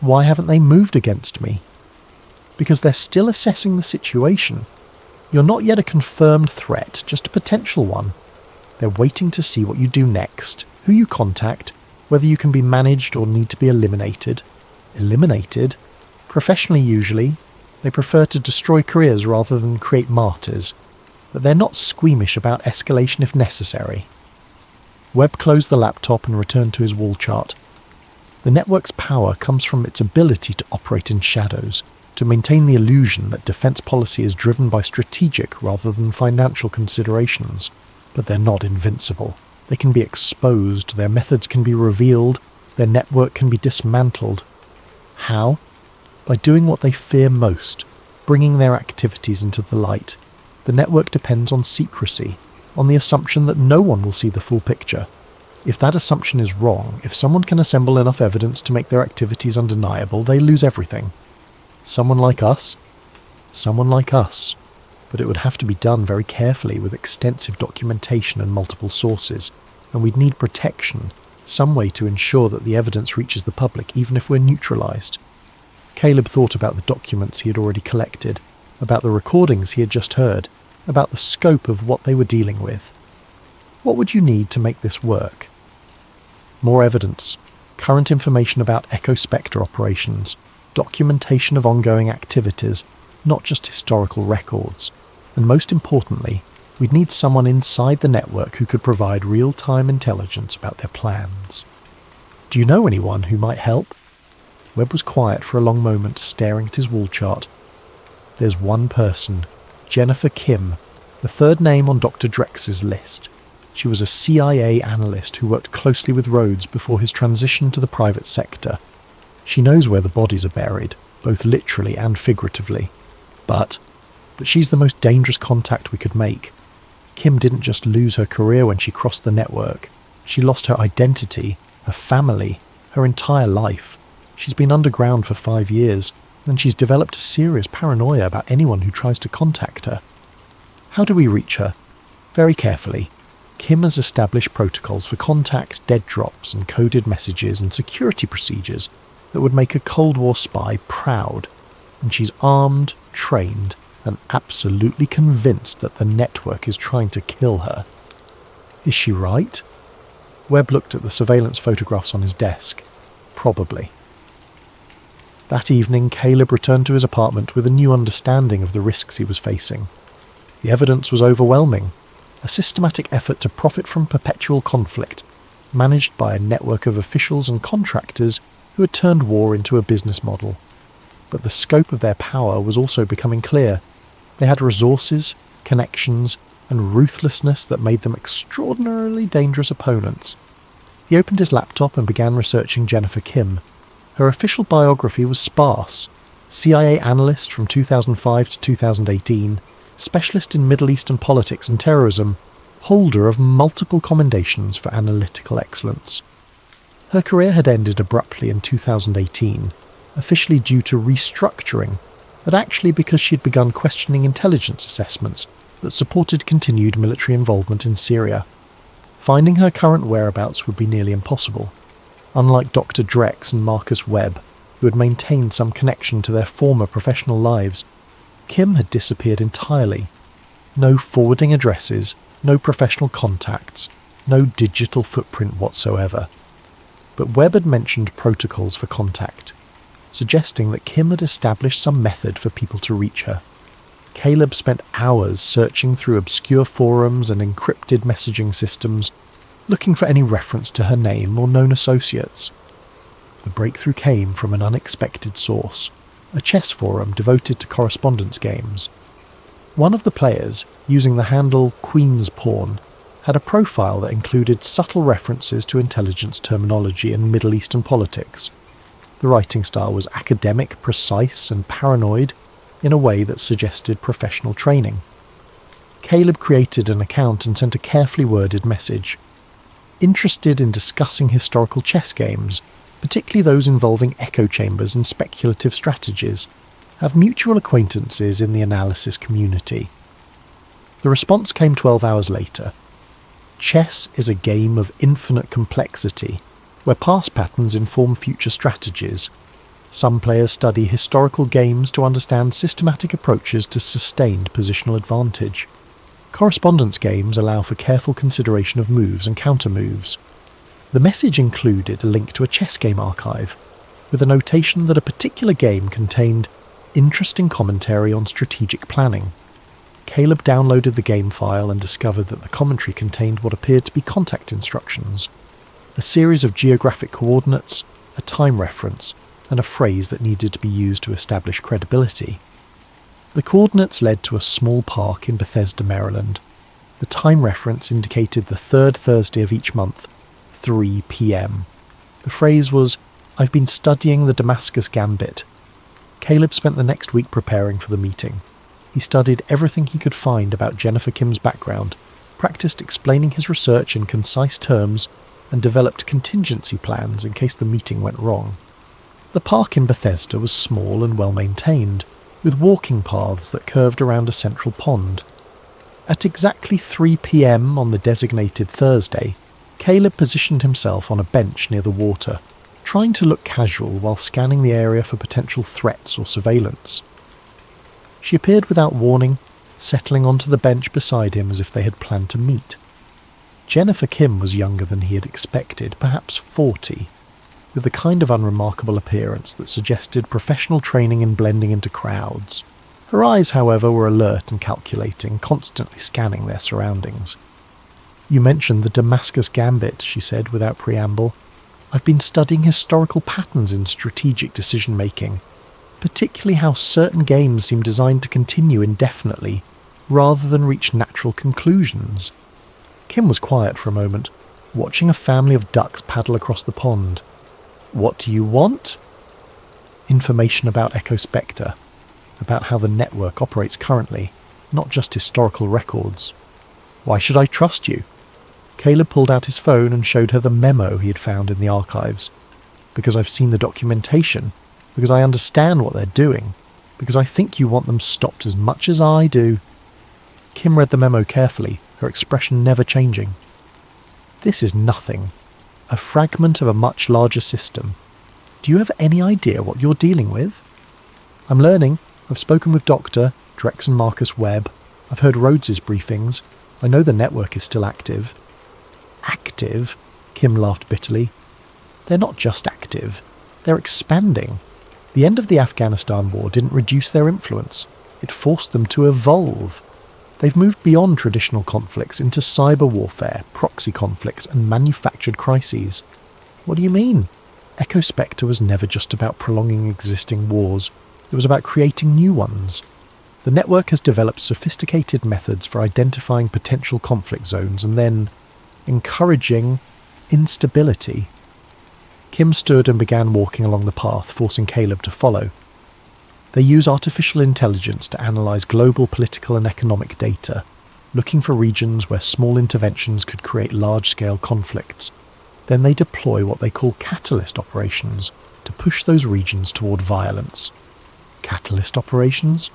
"Why haven't they moved against me?" "Because they're still assessing the situation. You're not yet a confirmed threat, just a potential one. They're waiting to see what you do next, who you contact, whether you can be managed or need to be eliminated." "Eliminated?" "Professionally usually. They prefer to destroy careers rather than create martyrs. But they're not squeamish about escalation if necessary." Webb closed the laptop and returned to his wall chart. The network's power comes from its ability to operate in shadows, to maintain the illusion that defence policy is driven by strategic rather than financial considerations. But they're not invincible. They can be exposed, their methods can be revealed, their network can be dismantled. How? By doing what they fear most, bringing their activities into the light. The network depends on secrecy. on the assumption that no one will see the full picture. If that assumption is wrong, if someone can assemble enough evidence to make their activities undeniable, they lose everything. Someone like us? Someone like us. But it would have to be done very carefully with extensive documentation and multiple sources, and we'd need protection, some way to ensure that the evidence reaches the public even if we're neutralised. Caleb thought about the documents he had already collected, about the recordings he had just heard, about the scope of what they were dealing with. What would you need to make this work? More evidence, current information about Echo Spectre operations, documentation of ongoing activities, not just historical records, and most importantly, we'd need someone inside the network who could provide real-time intelligence about their plans. Do you know anyone who might help? Webb was quiet for a long moment, staring at his wall chart. There's one person, Jennifer Kim, the third name on Dr. Drex's list. She was a CIA analyst who worked closely with Rhodes before his transition to the private sector. She knows where the bodies are buried, both literally and figuratively. But she's the most dangerous contact we could make. Kim didn't just lose her career when she crossed the network. She lost her identity, her family, her entire life. She's been underground for 5 years, and she's developed a serious paranoia about anyone who tries to contact her. How do we reach her? Very carefully. Kim has established protocols for contacts, dead drops, and coded messages and security procedures that would make a Cold War spy proud. And she's armed, trained, and absolutely convinced that the network is trying to kill her. Is she right? Webb looked at the surveillance photographs on his desk. Probably. That evening, Caleb returned to his apartment with a new understanding of the risks he was facing. The evidence was overwhelming. A systematic effort to profit from perpetual conflict, managed by a network of officials and contractors who had turned war into a business model. But the scope of their power was also becoming clear. They had resources, connections, and ruthlessness that made them extraordinarily dangerous opponents. He opened his laptop and began researching Jennifer Kim. Her official biography was sparse. CIA analyst from 2005 to 2018, specialist in Middle Eastern politics and terrorism, holder of multiple commendations for analytical excellence. Her career had ended abruptly in 2018, officially due to restructuring, but actually because she had begun questioning intelligence assessments that supported continued military involvement in Syria. Finding her current whereabouts would be nearly impossible. Unlike Dr. Drex and Marcus Webb, who had maintained some connection to their former professional lives, Kim had disappeared entirely. No forwarding addresses, no professional contacts, no digital footprint whatsoever. But Webb had mentioned protocols for contact, suggesting that Kim had established some method for people to reach her. Caleb spent hours searching through obscure forums and encrypted messaging systems, looking for any reference to her name or known associates. The breakthrough came from an unexpected source, a chess forum devoted to correspondence games. One of the players, using the handle Queen's Pawn, had a profile that included subtle references to intelligence terminology and Middle Eastern politics. The writing style was academic, precise, and paranoid in a way that suggested professional training. Caleb created an account and sent a carefully worded message. Interested in discussing historical chess games, particularly those involving echo chambers and speculative strategies, have mutual acquaintances in the analysis community. The response came 12 hours later. Chess is a game of infinite complexity, where past patterns inform future strategies. Some players study historical games to understand systematic approaches to sustained positional advantage. Correspondence games allow for careful consideration of moves and counter-moves. The message included a link to a chess game archive, with a notation that a particular game contained interesting commentary on strategic planning. Caleb downloaded the game file and discovered that the commentary contained what appeared to be contact instructions, a series of geographic coordinates, a time reference, and a phrase that needed to be used to establish credibility. The coordinates led to a small park in Bethesda, Maryland. The time reference indicated the third Thursday of each month, 3 p.m. The phrase was, "I've been studying the Damascus Gambit." Caleb spent the next week preparing for the meeting. He studied everything he could find about Jennifer Kim's background, practiced explaining his research in concise terms, and developed contingency plans in case the meeting went wrong. The park in Bethesda was small and well maintained, with walking paths that curved around a central pond. At exactly 3 p.m. on the designated Thursday, Caleb positioned himself on a bench near the water, trying to look casual while scanning the area for potential threats or surveillance. She appeared without warning, settling onto the bench beside him as if they had planned to meet. Jennifer Kim was younger than he had expected, perhaps 40, with the kind of unremarkable appearance that suggested professional training in blending into crowds. Her eyes, however, were alert and calculating, constantly scanning their surroundings. "You mentioned the Damascus Gambit," she said without preamble. "I've been studying historical patterns in strategic decision-making, particularly how certain games seem designed to continue indefinitely, rather than reach natural conclusions." Kim was quiet for a moment, watching a family of ducks paddle across the pond. "What do you want?" "Information about Echo Spectre, about how the network operates currently, not just historical records." "Why should I trust you?" Caleb pulled out his phone and showed her the memo he had found in the archives. "Because I've seen the documentation, because I understand what they're doing, because I think you want them stopped as much as I do." Kim read the memo carefully, her expression never changing. "This is nothing. A fragment of a much larger system. Do you have any idea what you're dealing with?" "I'm learning. I've spoken with Dr. Drex and Marcus Webb. I've heard Rhodes's briefings. I know the network is still active." "Active?" Kim laughed bitterly. "They're not just active. They're expanding. The end of the Afghanistan war didn't reduce their influence. It forced them to evolve. They've moved beyond traditional conflicts into cyber warfare, proxy conflicts, and manufactured crises." "What do you mean?" Echo Spectre was never just about prolonging existing wars. It was about creating new ones. The network has developed sophisticated methods for identifying potential conflict zones and then encouraging instability. Kim stood and began walking along the path, forcing Caleb to follow. "They use artificial intelligence to analyse global political and economic data, looking for regions where small interventions could create large-scale conflicts. Then they deploy what they call catalyst operations to push those regions toward violence." "Catalyst operations?"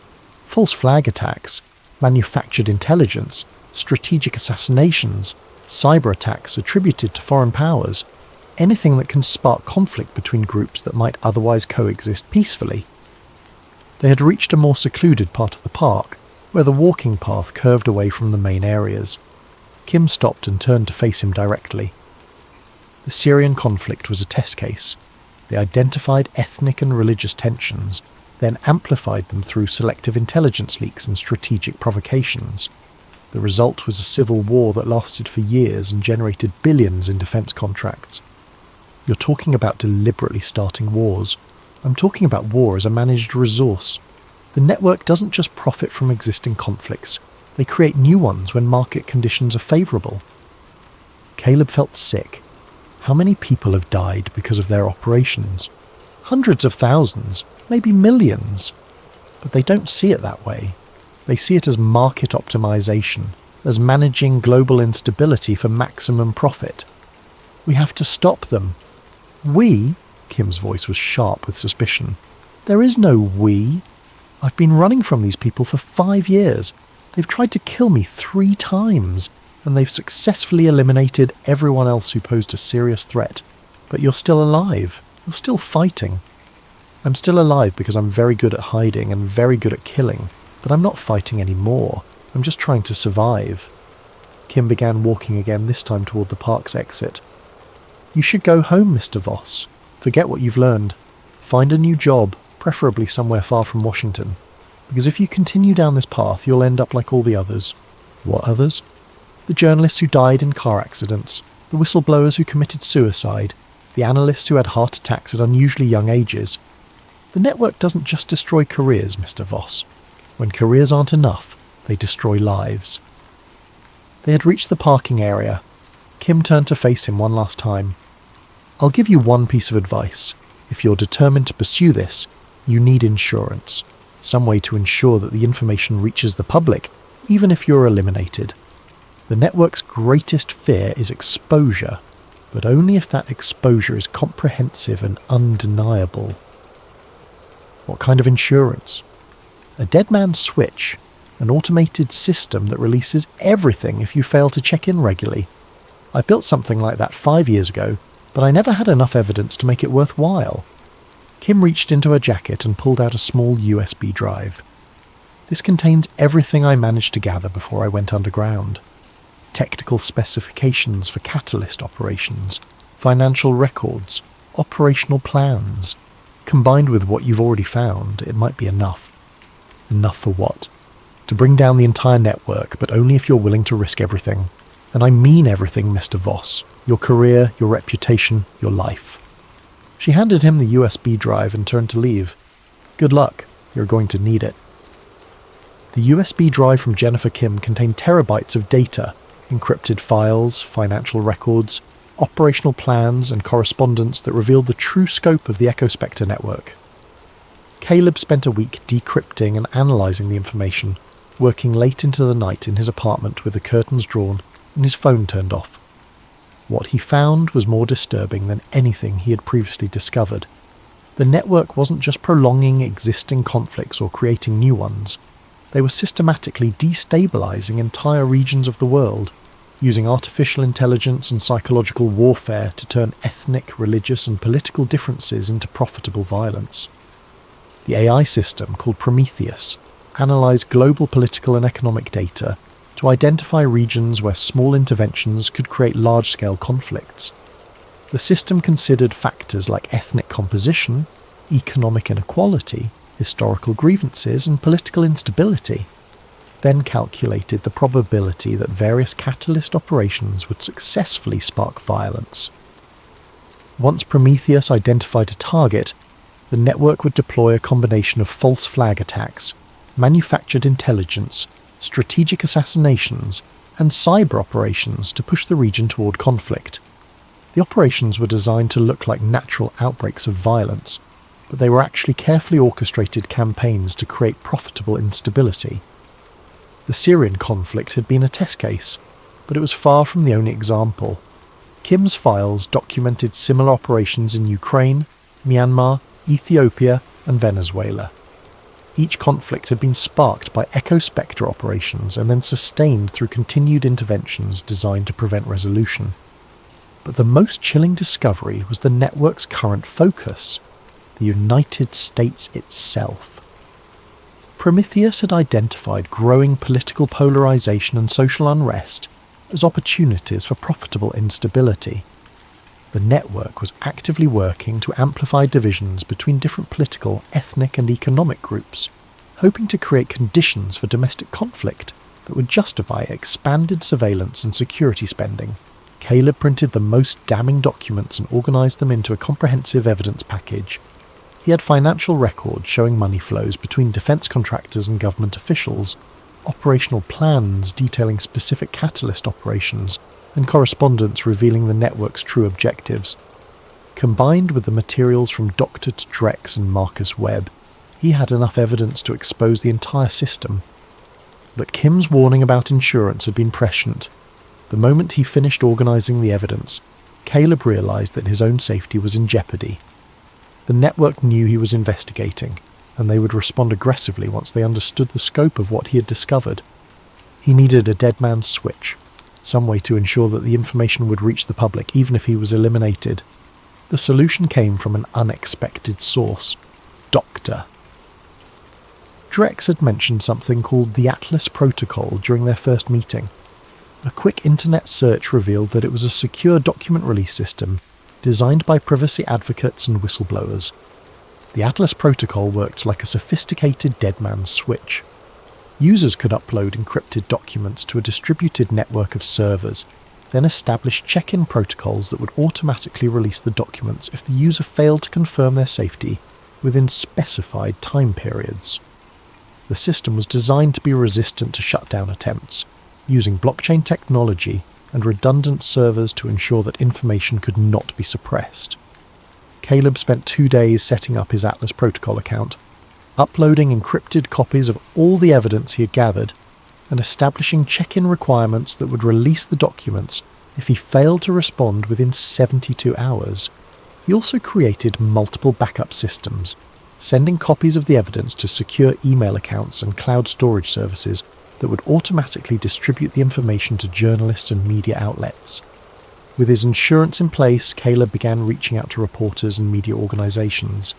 "False flag attacks, manufactured intelligence, strategic assassinations, cyber attacks attributed to foreign powers, anything that can spark conflict between groups that might otherwise coexist peacefully." They had reached a more secluded part of the park, where the walking path curved away from the main areas. Kim stopped and turned to face him directly. The Syrian conflict was a test case. They identified ethnic and religious tensions, then amplified them through selective intelligence leaks and strategic provocations. The result was a civil war that lasted for years and generated billions in defence contracts. "You're talking about deliberately starting wars. I'm talking about war as a managed resource. The network doesn't just profit from existing conflicts. They create new ones when market conditions are favourable." Caleb felt sick. How many people have died because of their operations? Hundreds of thousands, maybe millions. But they don't see it that way. They see it as market optimization, as managing global instability for maximum profit. "We have to stop them." "We?" Kim's voice was sharp with suspicion. "There is no we. I've been running from these people for 5 years. They've tried to kill me 3 times, and they've successfully eliminated everyone else who posed a serious threat. But you're still alive. You're still fighting." "I'm still alive because I'm very good at hiding and very good at killing, but I'm not fighting anymore. I'm just trying to survive." Kim began walking again, this time toward the park's exit. "You should go home, Mr. Voss. Forget what you've learned. Find a new job, preferably somewhere far from Washington. Because if you continue down this path, you'll end up like all the others." "What others?" "The journalists who died in car accidents, the whistleblowers who committed suicide, the analysts who had heart attacks at unusually young ages. The network doesn't just destroy careers, Mr. Voss. When careers aren't enough, they destroy lives." They had reached the parking area. Kim turned to face him one last time. "I'll give you one piece of advice. If you're determined to pursue this, you need insurance. Some way to ensure that the information reaches the public, even if you're eliminated." The network's greatest fear is exposure, but only if that exposure is comprehensive and undeniable. What kind of insurance? A dead man's switch, an automated system that releases everything if you fail to check in regularly. I built something like that 5 years ago, but I never had enough evidence to make it worthwhile. Kim reached into her jacket and pulled out a small USB drive. This contains everything I managed to gather before I went underground. Technical specifications for catalyst operations, financial records, operational plans. Combined with what you've already found, it might be enough. Enough for what? To bring down the entire network, but only if you're willing to risk everything. And I mean everything, Mr. Voss. Your career, your reputation, your life. She handed him the USB drive and turned to leave. Good luck. You're going to need it. The USB drive from Jennifer Kim contained terabytes of data, encrypted files, financial records, operational plans and correspondence that revealed the true scope of the EchoSpectre network. Caleb spent a week decrypting and analysing the information, working late into the night in his apartment with the curtains drawn and his phone turned off. What he found was more disturbing than anything he had previously discovered. The network wasn't just prolonging existing conflicts or creating new ones. They were systematically destabilising entire regions of the world, using artificial intelligence and psychological warfare to turn ethnic, religious and political differences into profitable violence. The AI system, called Prometheus, analysed global political and economic data to identify regions where small interventions could create large-scale conflicts. The system considered factors like ethnic composition, economic inequality, historical grievances and political instability, then calculated the probability that various catalyst operations would successfully spark violence. Once Prometheus identified a target, the network would deploy a combination of false flag attacks, manufactured intelligence, strategic assassinations, and cyber operations to push the region toward conflict. The operations were designed to look like natural outbreaks of violence, but they were actually carefully orchestrated campaigns to create profitable instability. The Syrian conflict had been a test case, but it was far from the only example. Kim's files documented similar operations in Ukraine, Myanmar, Ethiopia, and Venezuela. Each conflict had been sparked by EchoSpectre operations and then sustained through continued interventions designed to prevent resolution. But the most chilling discovery was the network's current focus, the United States itself. Prometheus had identified growing political polarization and social unrest as opportunities for profitable instability. The network was actively working to amplify divisions between different political, ethnic and economic groups, hoping to create conditions for domestic conflict that would justify expanded surveillance and security spending. Caleb printed the most damning documents and organised them into a comprehensive evidence package. He had financial records showing money flows between defence contractors and government officials, operational plans detailing specific catalyst operations, and correspondence revealing the network's true objectives. Combined with the materials from Dr. Drex and Marcus Webb, he had enough evidence to expose the entire system. But Kim's warning about insurance had been prescient. The moment he finished organising the evidence, Caleb realised that his own safety was in jeopardy. The network knew he was investigating, and they would respond aggressively once they understood the scope of what he had discovered. He needed a dead man's switch, some way to ensure that the information would reach the public even if he was eliminated. The solution came from an unexpected source: Doctor. Drex had mentioned something called the Atlas Protocol during their first meeting. A quick internet search revealed that it was a secure document release system designed by privacy advocates and whistleblowers. The Atlas Protocol worked like a sophisticated dead man's switch. Users could upload encrypted documents to a distributed network of servers, then establish check-in protocols that would automatically release the documents if the user failed to confirm their safety within specified time periods. The system was designed to be resistant to shutdown attempts, using blockchain technology and redundant servers to ensure that information could not be suppressed. Caleb spent 2 days setting up his Atlas Protocol account, uploading encrypted copies of all the evidence he had gathered, and establishing check-in requirements that would release the documents if he failed to respond within 72 hours. He also created multiple backup systems, sending copies of the evidence to secure email accounts and cloud storage services that would automatically distribute the information to journalists and media outlets. With his insurance in place, Caleb began reaching out to reporters and media organisations.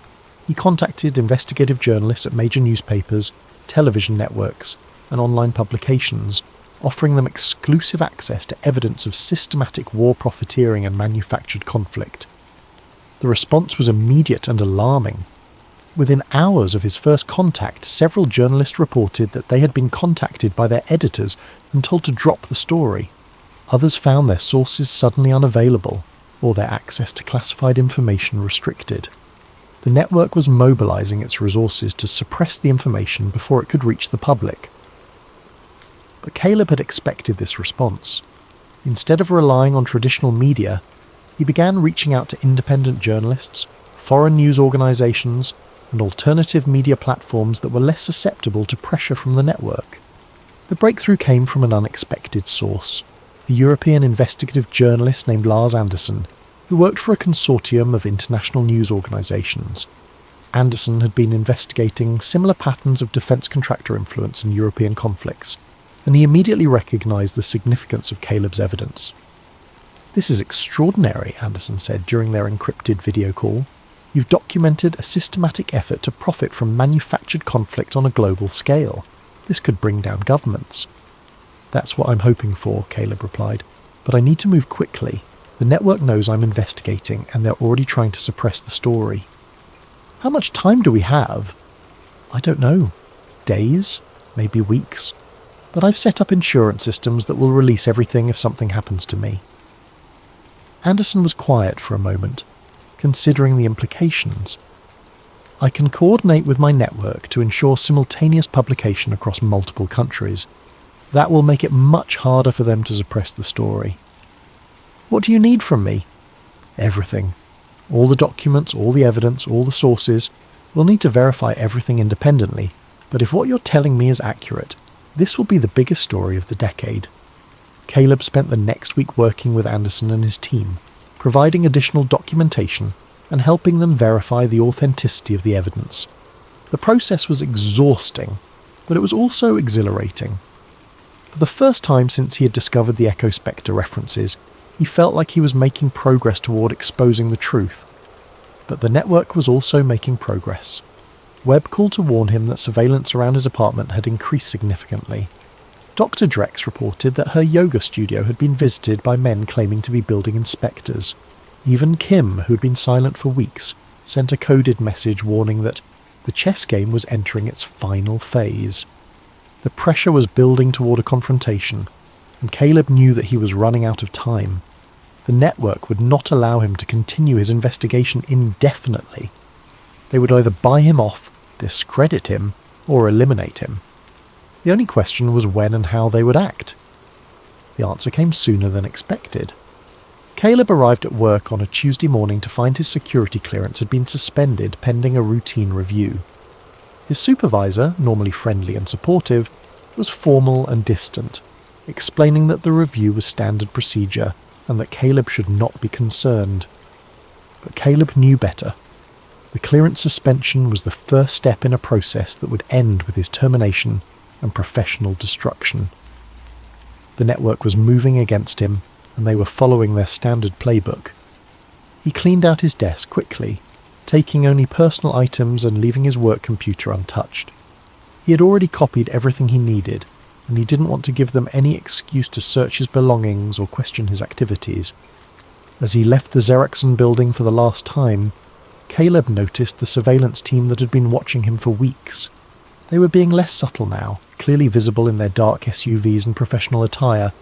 He contacted investigative journalists at major newspapers, television networks, and online publications, offering them exclusive access to evidence of systematic war profiteering and manufactured conflict. The response was immediate and alarming. Within hours of his first contact, several journalists reported that they had been contacted by their editors and told to drop the story. Others found their sources suddenly unavailable, or their access to classified information restricted. The network was mobilizing its resources to suppress the information before it could reach the public. But Caleb had expected this response. Instead of relying on traditional media, he began reaching out to independent journalists, foreign news organizations, and alternative media platforms that were less susceptible to pressure from the network. The breakthrough came from an unexpected source: the European investigative journalist named Lars Anderson, who worked for a consortium of international news organisations. Anderson had been investigating similar patterns of defence contractor influence in European conflicts, and he immediately recognised the significance of Caleb's evidence. "This is extraordinary," Anderson said during their encrypted video call. "You've documented a systematic effort to profit from manufactured conflict on a global scale. This could bring down governments." "That's what I'm hoping for," Caleb replied. "But I need to move quickly. The network knows I'm investigating, and they're already trying to suppress the story." "How much time do we have?" "I don't know. Days? Maybe weeks. But I've set up insurance systems that will release everything if something happens to me." Anderson was quiet for a moment, considering the implications. "I can coordinate with my network to ensure simultaneous publication across multiple countries. That will make it much harder for them to suppress the story." "What do you need from me?" "Everything. All the documents, all the evidence, all the sources. We'll need to verify everything independently, but if what you're telling me is accurate, this will be the biggest story of the decade." Caleb spent the next week working with Anderson and his team, providing additional documentation and helping them verify the authenticity of the evidence. The process was exhausting, but it was also exhilarating. For the first time since he had discovered the Echo Spectre references, he felt like he was making progress toward exposing the truth. But the network was also making progress. Webb called to warn him that surveillance around his apartment had increased significantly. Dr. Drex reported that her yoga studio had been visited by men claiming to be building inspectors. Even Kim, who had been silent for weeks, sent a coded message warning that the chess game was entering its final phase. The pressure was building toward a confrontation, and Caleb knew that he was running out of time. The network would not allow him to continue his investigation indefinitely. They would either buy him off, discredit him, or eliminate him. The only question was when and how they would act. The answer came sooner than expected. Caleb arrived at work on a Tuesday morning to find his security clearance had been suspended pending a routine review. His supervisor, normally friendly and supportive, was formal and distant, explaining that the review was standard procedure and that Caleb should not be concerned. But Caleb knew better. The clearance suspension was the first step in a process that would end with his termination and professional destruction. The network was moving against him, and they were following their standard playbook. He cleaned out his desk quickly, taking only personal items and leaving his work computer untouched. He had already copied everything he needed, and he didn't want to give them any excuse to search his belongings or question his activities. As he left the Xeroxon building for the last time, Caleb noticed the surveillance team that had been watching him for weeks. They were being less subtle now, clearly visible in their dark SUVs and professional attire.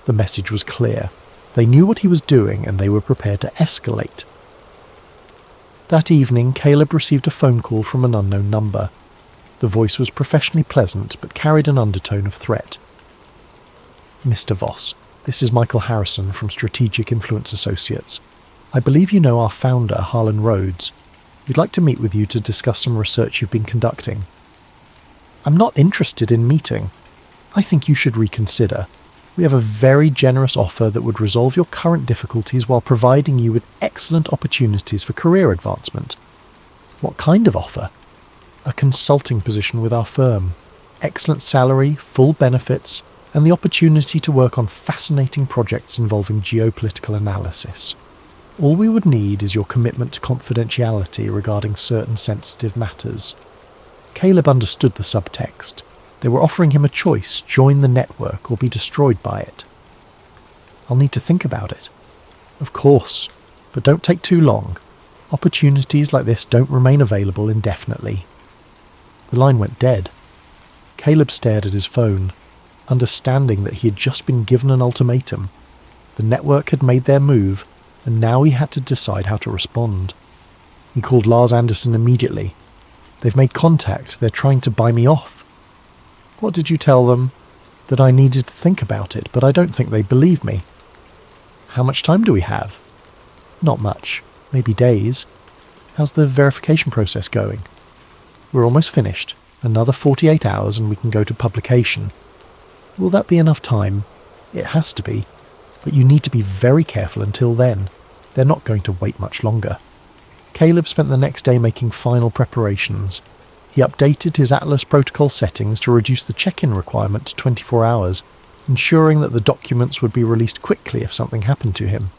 The message was clear. They knew what he was doing, and they were prepared to escalate. That evening, Caleb received a phone call from an unknown number. The voice was professionally pleasant, but carried an undertone of threat. "Mr. Voss, this is Michael Harrison from Strategic Influence Associates. I believe you know our founder, Harlan Rhodes. We'd like to meet with you to discuss some research you've been conducting." "I'm not interested in meeting. I think you should reconsider. We have a very generous offer that would resolve your current difficulties while providing you with excellent opportunities for career advancement. What kind of offer? A consulting position with our firm, excellent salary, full benefits, and the opportunity to work on fascinating projects involving geopolitical analysis. All we would need is your commitment to confidentiality regarding certain sensitive matters. Caleb understood the subtext. They were offering him a choice: join the network or be destroyed by it. I'll need to think about it. Of course, but don't take too long. Opportunities like this don't remain available indefinitely. The line went dead. Caleb stared at his phone, understanding that he had just been given an ultimatum. The network had made their move, and now he had to decide how to respond. He called Lars Anderson immediately. They've made contact. They're trying to buy me off. What did you tell them? That I needed to think about it, but I don't think they believe me. How much time do we have? Not much. Maybe days. How's the verification process going? We're almost finished. Another 48 hours and we can go to publication. Will that be enough time? It has to be. But you need to be very careful until then. They're not going to wait much longer. Caleb spent the next day making final preparations. He updated his Atlas protocol settings to reduce the check-in requirement to 24 hours, ensuring that the documents would be released quickly if something happened to him.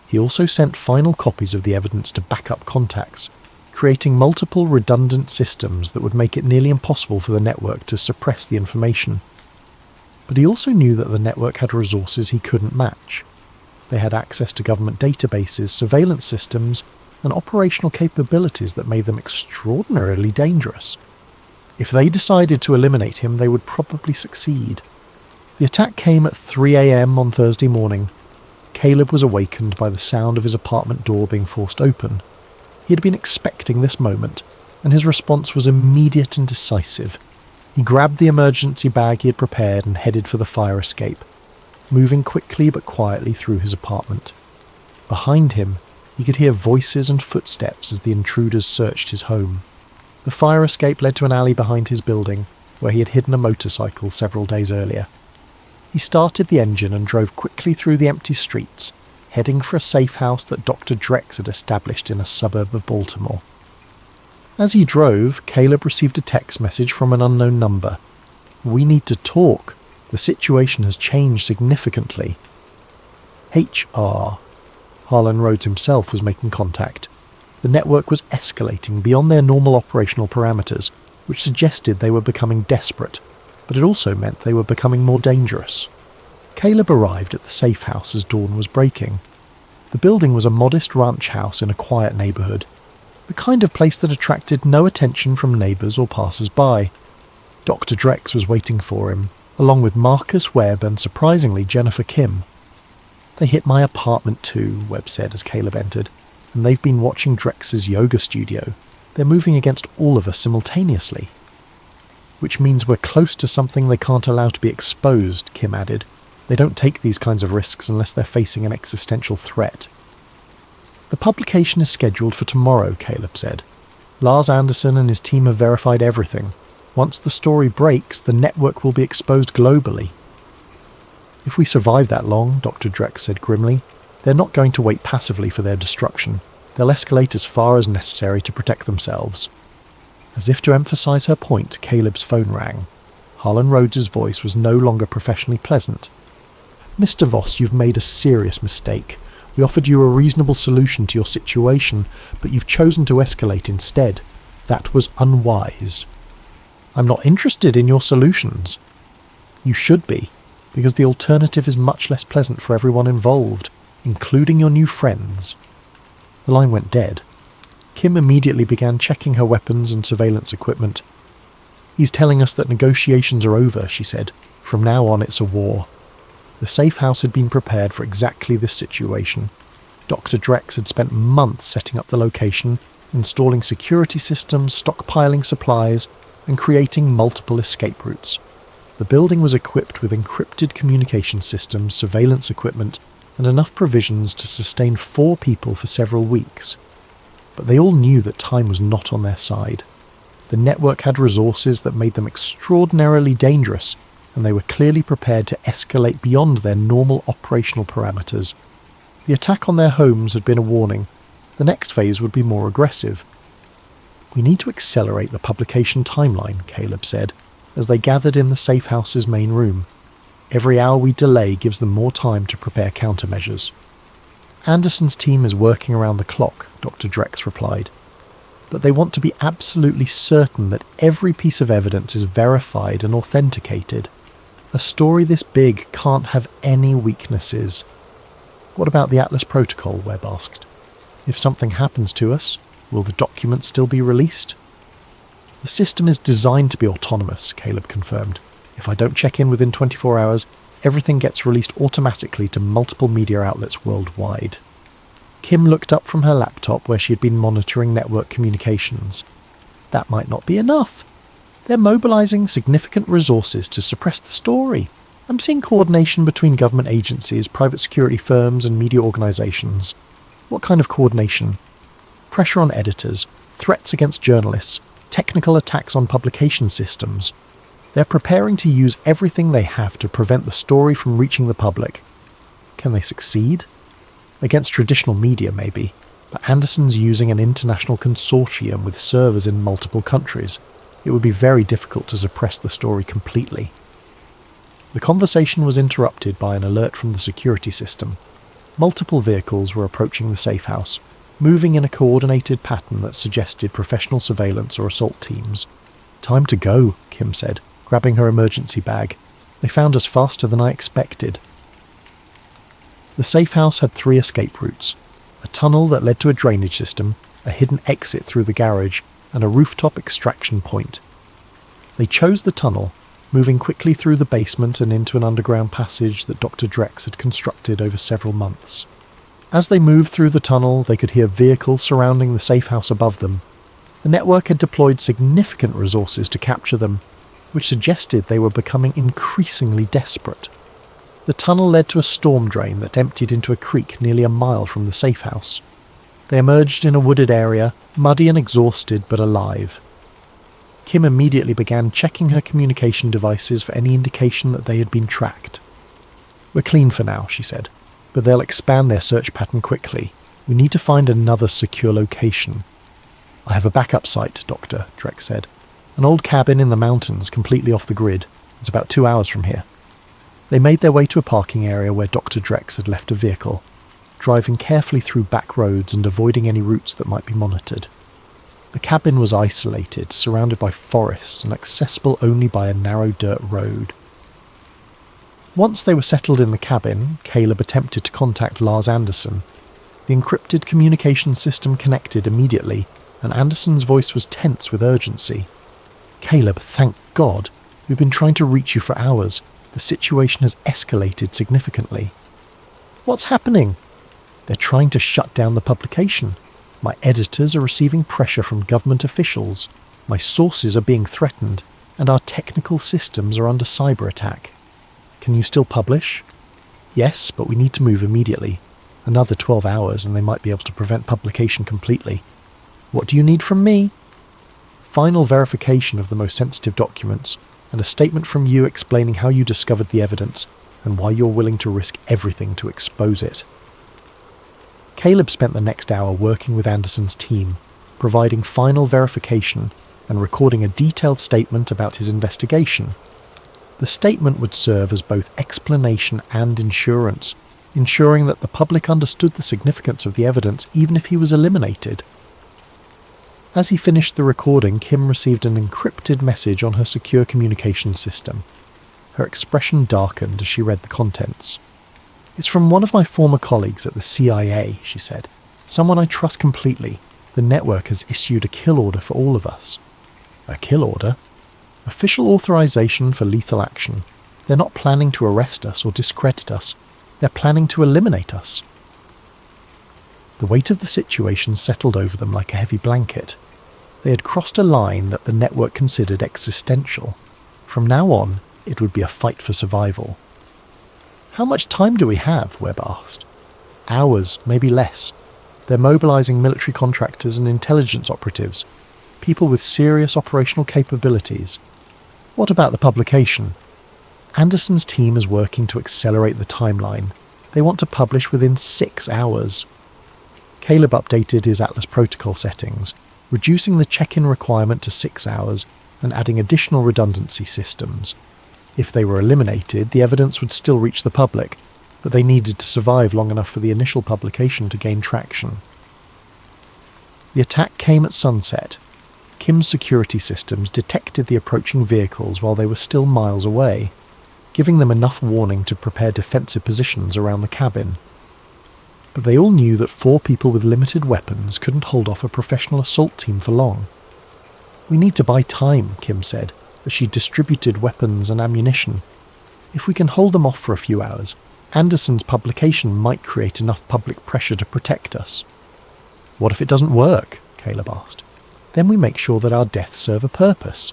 He also sent final copies of the evidence to backup contacts, creating multiple redundant systems that would make it nearly impossible for the network to suppress the information. But he also knew that the network had resources he couldn't match. They had access to government databases, surveillance systems, and operational capabilities that made them extraordinarily dangerous. If they decided to eliminate him, they would probably succeed. The attack came at 3 a.m. on Thursday morning. Caleb was awakened by the sound of his apartment door being forced open. He had been expecting this moment, and his response was immediate and decisive. He grabbed the emergency bag he had prepared and headed for the fire escape, moving quickly but quietly through his apartment. Behind him, he could hear voices and footsteps as the intruders searched his home. The fire escape led to an alley behind his building, where he had hidden a motorcycle several days earlier. He started the engine and drove quickly through the empty streets, heading for a safe house that Dr. Drex had established in a suburb of Baltimore. As he drove, Caleb received a text message from an unknown number. "We need to talk. The situation has changed significantly." HR. Harlan Rhodes himself was making contact. The network was escalating beyond their normal operational parameters, which suggested they were becoming desperate, but it also meant they were becoming more dangerous. Caleb arrived at the safe house as dawn was breaking. The building was a modest ranch house in a quiet neighbourhood, the kind of place that attracted no attention from neighbours or passers-by. Dr. Drex was waiting for him, along with Marcus Webb and, surprisingly, Jennifer Kim. "They hit my apartment too," Webb said as Caleb entered, "and they've been watching Drex's yoga studio. They're moving against all of us simultaneously." "Which means we're close to something they can't allow to be exposed," Kim added. "They don't take these kinds of risks unless they're facing an existential threat." "The publication is scheduled for tomorrow," Caleb said. "Lars Anderson and his team have verified everything. Once the story breaks, the network will be exposed globally." "If we survive that long," Dr. Drex said grimly, "they're not going to wait passively for their destruction. They'll escalate as far as necessary to protect themselves." As if to emphasize her point, Caleb's phone rang. Harlan Rhodes' voice was no longer professionally pleasant. "Mr. Voss, you've made a serious mistake. We offered you a reasonable solution to your situation, but you've chosen to escalate instead. That was unwise." "I'm not interested in your solutions." "You should be, because the alternative is much less pleasant for everyone involved, including your new friends." The line went dead. Kim immediately began checking her weapons and surveillance equipment. "He's telling us that negotiations are over," she said. "From now on it's a war." The safe house had been prepared for exactly this situation. Dr. Drex had spent months setting up the location, installing security systems, stockpiling supplies, and creating multiple escape routes. The building was equipped with encrypted communication systems, surveillance equipment, and enough provisions to sustain 4 people for several weeks. But they all knew that time was not on their side. The network had resources that made them extraordinarily dangerous, and they were clearly prepared to escalate beyond their normal operational parameters. The attack on their homes had been a warning. The next phase would be more aggressive. "We need to accelerate the publication timeline," Caleb said, as they gathered in the safe house's main room. "Every hour we delay gives them more time to prepare countermeasures." "Anderson's team is working around the clock," Dr. Drex replied. "But they want to be absolutely certain that every piece of evidence is verified and authenticated. A story this big can't have any weaknesses." "What about the Atlas Protocol?" Webb asked. "If something happens to us, will the documents still be released?" "The system is designed to be autonomous," Caleb confirmed. "If I don't check in within 24 hours, everything gets released automatically to multiple media outlets worldwide." Kim looked up from her laptop where she had been monitoring network communications. "That might not be enough. They're mobilizing significant resources to suppress the story. I'm seeing coordination between government agencies, private security firms, and media organizations." "What kind of coordination?" "Pressure on editors, threats against journalists, technical attacks on publication systems. They're preparing to use everything they have to prevent the story from reaching the public." "Can they succeed?" "Against traditional media, maybe, but Anderson's using an international consortium with servers in multiple countries. It would be very difficult to suppress the story completely." The conversation was interrupted by an alert from the security system. Multiple vehicles were approaching the safe house, moving in a coordinated pattern that suggested professional surveillance or assault teams. "Time to go," Kim said, grabbing her emergency bag. "They found us faster than I expected." The safe house had 3 escape routes: a tunnel that led to a drainage system, a hidden exit through the garage, and a rooftop extraction point. They chose the tunnel, moving quickly through the basement and into an underground passage that Dr. Drex had constructed over several months. As they moved through the tunnel, they could hear vehicles surrounding the safe house above them. The network had deployed significant resources to capture them, which suggested they were becoming increasingly desperate. The tunnel led to a storm drain that emptied into a creek nearly a mile from the safe house. They emerged in a wooded area, muddy and exhausted but alive. Kim immediately began checking her communication devices for any indication that they had been tracked. "We're clean for now," she said, "but they'll expand their search pattern quickly. We need to find another secure location." "I have a backup site, Doctor," Drex said. "An old cabin in the mountains, completely off the grid. It's about 2 hours from here." They made their way to a parking area where Dr. Drex had left a vehicle, driving carefully through back roads and avoiding any routes that might be monitored. The cabin was isolated, surrounded by forest and accessible only by a narrow dirt road. Once they were settled in the cabin, Caleb attempted to contact Lars Anderson. The encrypted communication system connected immediately, and Anderson's voice was tense with urgency. "Caleb, thank God. We've been trying to reach you for hours. The situation has escalated significantly." "What's happening?" "They're trying to shut down the publication. My editors are receiving pressure from government officials. My sources are being threatened, and our technical systems are under cyber attack." "Can you still publish?" "Yes, but we need to move immediately. Another 12 hours and they might be able to prevent publication completely." "What do you need from me?" "Final verification of the most sensitive documents, and a statement from you explaining how you discovered the evidence and why you're willing to risk everything to expose it." Caleb spent the next hour working with Anderson's team, providing final verification and recording a detailed statement about his investigation. The statement would serve as both explanation and insurance, ensuring that the public understood the significance of the evidence even if he was eliminated. As he finished the recording, Kim received an encrypted message on her secure communication system. Her expression darkened as she read the contents. "It's from one of my former colleagues at the CIA," she said. "Someone I trust completely. The network has issued a kill order for all of us." "A kill order?" "Official authorization for lethal action. They're not planning to arrest us or discredit us. They're planning to eliminate us." The weight of the situation settled over them like a heavy blanket. They had crossed a line that the network considered existential. From now on, it would be a fight for survival. "How much time do we have?" Webb asked. "Hours, maybe less. They're mobilizing military contractors and intelligence operatives, people with serious operational capabilities." "What about the publication?" Anderson's team is working to accelerate the timeline. They want to publish within 6 hours. Caleb updated his Atlas protocol settings, reducing the check-in requirement to 6 hours and adding additional redundancy systems. If they were eliminated, the evidence would still reach the public, but they needed to survive long enough for the initial publication to gain traction. The attack came at sunset. Kim's security systems detected the approaching vehicles while they were still miles away, giving them enough warning to prepare defensive positions around the cabin. But they all knew that 4 people with limited weapons couldn't hold off a professional assault team for long. "We need to buy time," Kim said, as she distributed weapons and ammunition. "If we can hold them off for a few hours, Anderson's publication might create enough public pressure to protect us." "What if it doesn't work?" Caleb asked. "Then we make sure that our deaths serve a purpose.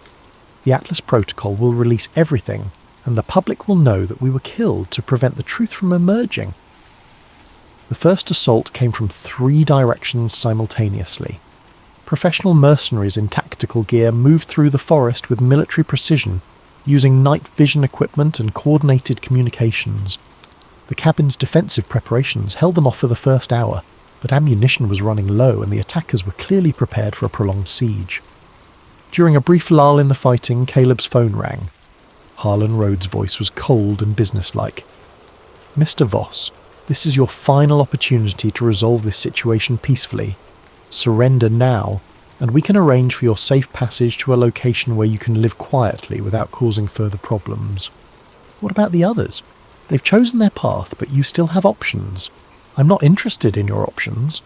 The Atlas protocol will release everything, and the public will know that we were killed to prevent the truth from emerging." The first assault came from 3 directions simultaneously. Professional mercenaries in tactical gear moved through the forest with military precision, using night vision equipment and coordinated communications. The cabin's defensive preparations held them off for the first hour, but ammunition was running low and the attackers were clearly prepared for a prolonged siege. During a brief lull in the fighting, Caleb's phone rang. Harlan Rhodes' voice was cold and businesslike. "Mr. Voss, this is your final opportunity to resolve this situation peacefully. Surrender now, and we can arrange for your safe passage to a location where you can live quietly without causing further problems." "What about the others? They've chosen their path, but you still have options. I'm not interested in your options."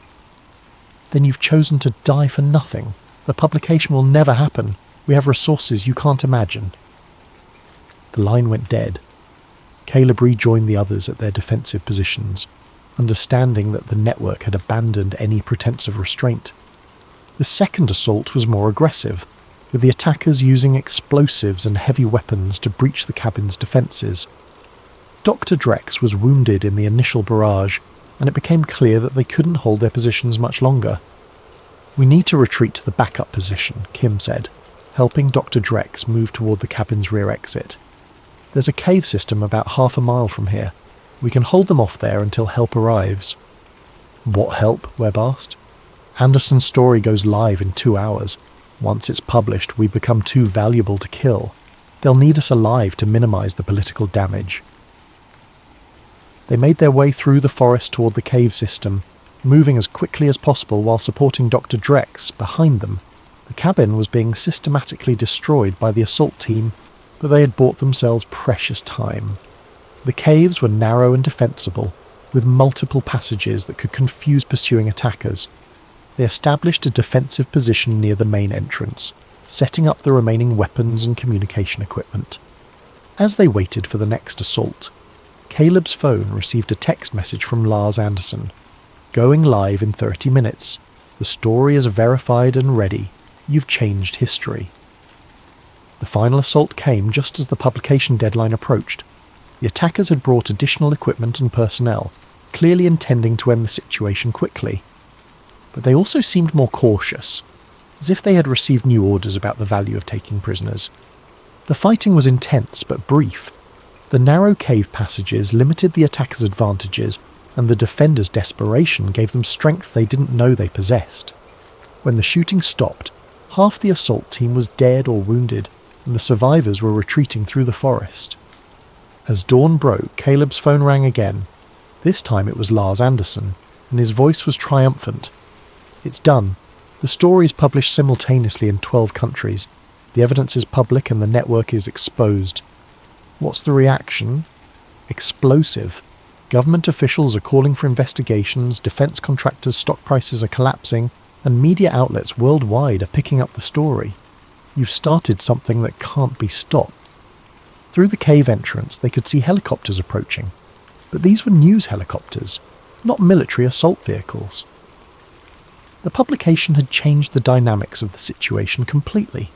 "Then you've chosen to die for nothing. The publication will never happen. We have resources you can't imagine." The line went dead. Caleb rejoined the others at their defensive positions, understanding that the network had abandoned any pretense of restraint. The second assault was more aggressive, with the attackers using explosives and heavy weapons to breach the cabin's defences. Dr. Drex was wounded in the initial barrage, and it became clear that they couldn't hold their positions much longer. "We need to retreat to the backup position," Kim said, helping Dr. Drex move toward the cabin's rear exit. "There's a cave system about half a mile from here. We can hold them off there until help arrives." "What help?" Webb asked. "Anderson's story goes live in 2 hours. Once it's published, we become too valuable to kill. They'll need us alive to minimize the political damage." They made their way through the forest toward the cave system, moving as quickly as possible while supporting Dr. Drex behind them. The cabin was being systematically destroyed by the assault team, but they had bought themselves precious time. The caves were narrow and defensible, with multiple passages that could confuse pursuing attackers. They established a defensive position near the main entrance, setting up the remaining weapons and communication equipment. As they waited for the next assault, Caleb's phone received a text message from Lars Anderson. "Going live in 30 minutes. The story is verified and ready. You've changed history." The final assault came just as the publication deadline approached. The attackers had brought additional equipment and personnel, clearly intending to end the situation quickly. But they also seemed more cautious, as if they had received new orders about the value of taking prisoners. The fighting was intense but brief. The narrow cave passages limited the attackers' advantages, and the defenders' desperation gave them strength they didn't know they possessed. When the shooting stopped, half the assault team was dead or wounded, and the survivors were retreating through the forest. As dawn broke, Caleb's phone rang again. This time it was Lars Anderson, and his voice was triumphant. "It's done. The story is published simultaneously in 12 countries. The evidence is public and the network is exposed." "What's the reaction?" "Explosive. Government officials are calling for investigations, defense contractors' stock prices are collapsing, and media outlets worldwide are picking up the story. You've started something that can't be stopped." Through the cave entrance, they could see helicopters approaching, but these were news helicopters, not military assault vehicles. The publication had changed the dynamics of the situation completely.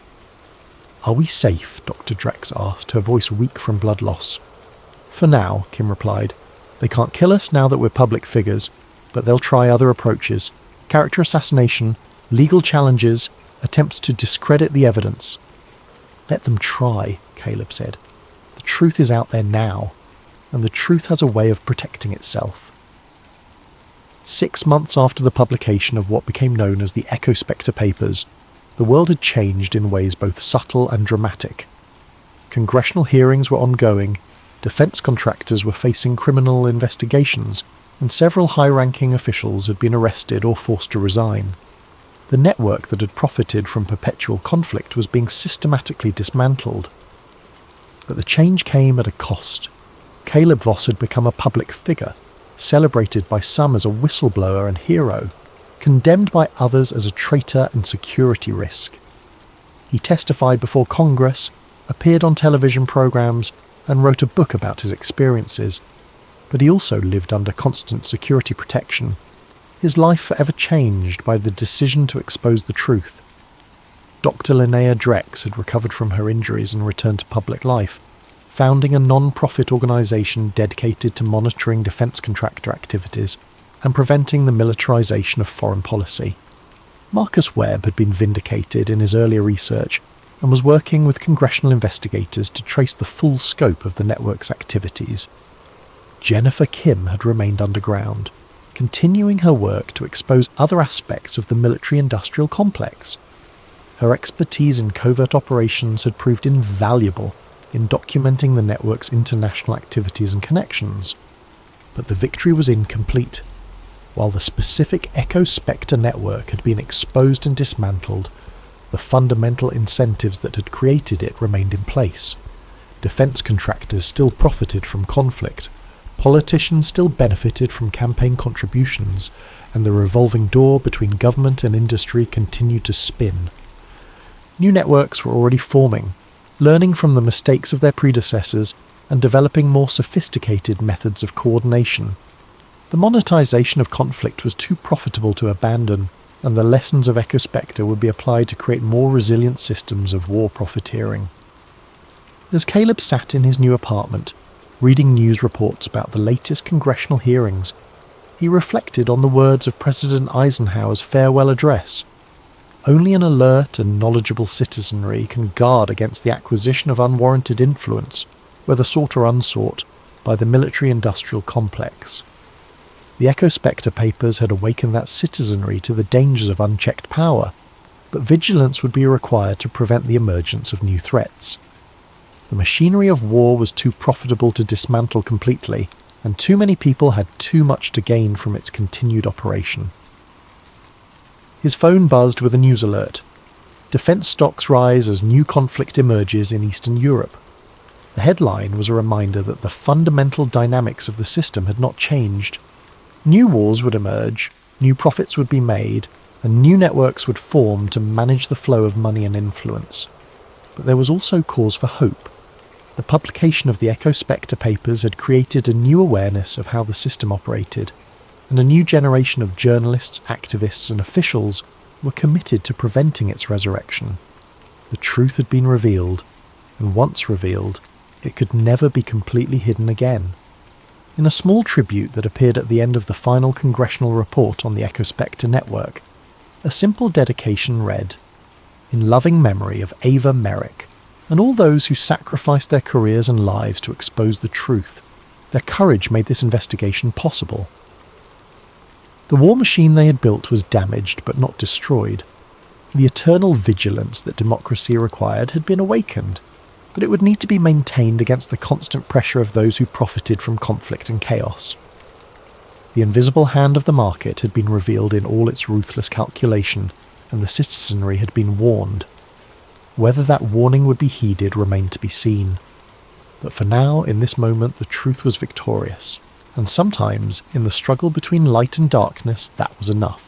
"Are we safe?" Dr. Drex asked, her voice weak from blood loss. "For now," Kim replied. "They can't kill us now that we're public figures, but they'll try other approaches. Character assassination, legal challenges, attempts to discredit the evidence." "Let them try," Caleb said. "The truth is out there now, and the truth has a way of protecting itself. 6 months after the publication of what became known as the Echo-Spectre Papers, the world had changed in ways both subtle and dramatic. Congressional hearings were ongoing, defence contractors were facing criminal investigations, and several high-ranking officials had been arrested or forced to resign. The network that had profited from perpetual conflict was being systematically dismantled. But the change came at a cost. Caleb Voss had become a public figure, celebrated by some as a whistleblower and hero, condemned by others as a traitor and security risk. He testified before Congress, appeared on television programs, and wrote a book about his experiences. But he also lived under constant security protection, his life forever changed by the decision to expose the truth. Dr. Linnea Drex had recovered from her injuries and returned to public life, founding a non-profit organisation dedicated to monitoring defence contractor activities and preventing the militarisation of foreign policy. Marcus Webb had been vindicated in his earlier research and was working with congressional investigators to trace the full scope of the network's activities. Jennifer Kim had remained underground, continuing her work to expose other aspects of the military-industrial complex. Her expertise in covert operations had proved invaluable in documenting the network's international activities and connections. But the victory was incomplete. While the specific Echo-Spectre network had been exposed and dismantled, the fundamental incentives that had created it remained in place. Defence contractors still profited from conflict, politicians still benefited from campaign contributions, and the revolving door between government and industry continued to spin. New networks were already forming, learning from the mistakes of their predecessors and developing more sophisticated methods of coordination. The monetization of conflict was too profitable to abandon, and the lessons of Echo-Spectre would be applied to create more resilient systems of war profiteering. As Caleb sat in his new apartment, reading news reports about the latest congressional hearings, he reflected on the words of President Eisenhower's farewell address. Only an alert and knowledgeable citizenry can guard against the acquisition of unwarranted influence, whether sought or unsought, by the military-industrial complex. The Echo-Spectre Papers had awakened that citizenry to the dangers of unchecked power, but vigilance would be required to prevent the emergence of new threats. The machinery of war was too profitable to dismantle completely, and too many people had too much to gain from its continued operation. His phone buzzed with a news alert. Defence stocks rise as new conflict emerges in Eastern Europe. The headline was a reminder that the fundamental dynamics of the system had not changed. New wars would emerge, new profits would be made, and new networks would form to manage the flow of money and influence. But there was also cause for hope. The publication of the Echo-Spectre Papers had created a new awareness of how the system operated, and a new generation of journalists, activists, and officials were committed to preventing its resurrection. The truth had been revealed, and once revealed, it could never be completely hidden again. In a small tribute that appeared at the end of the final congressional report on the Echo-Spectre network, a simple dedication read, "In loving memory of Ava Merrick, and all those who sacrificed their careers and lives to expose the truth. Their courage made this investigation possible." The war machine they had built was damaged but not destroyed. The eternal vigilance that democracy required had been awakened, but it would need to be maintained against the constant pressure of those who profited from conflict and chaos. The invisible hand of the market had been revealed in all its ruthless calculation, and the citizenry had been warned. Whether that warning would be heeded remained to be seen. But for now, in this moment, the truth was victorious, and sometimes, in the struggle between light and darkness, that was enough.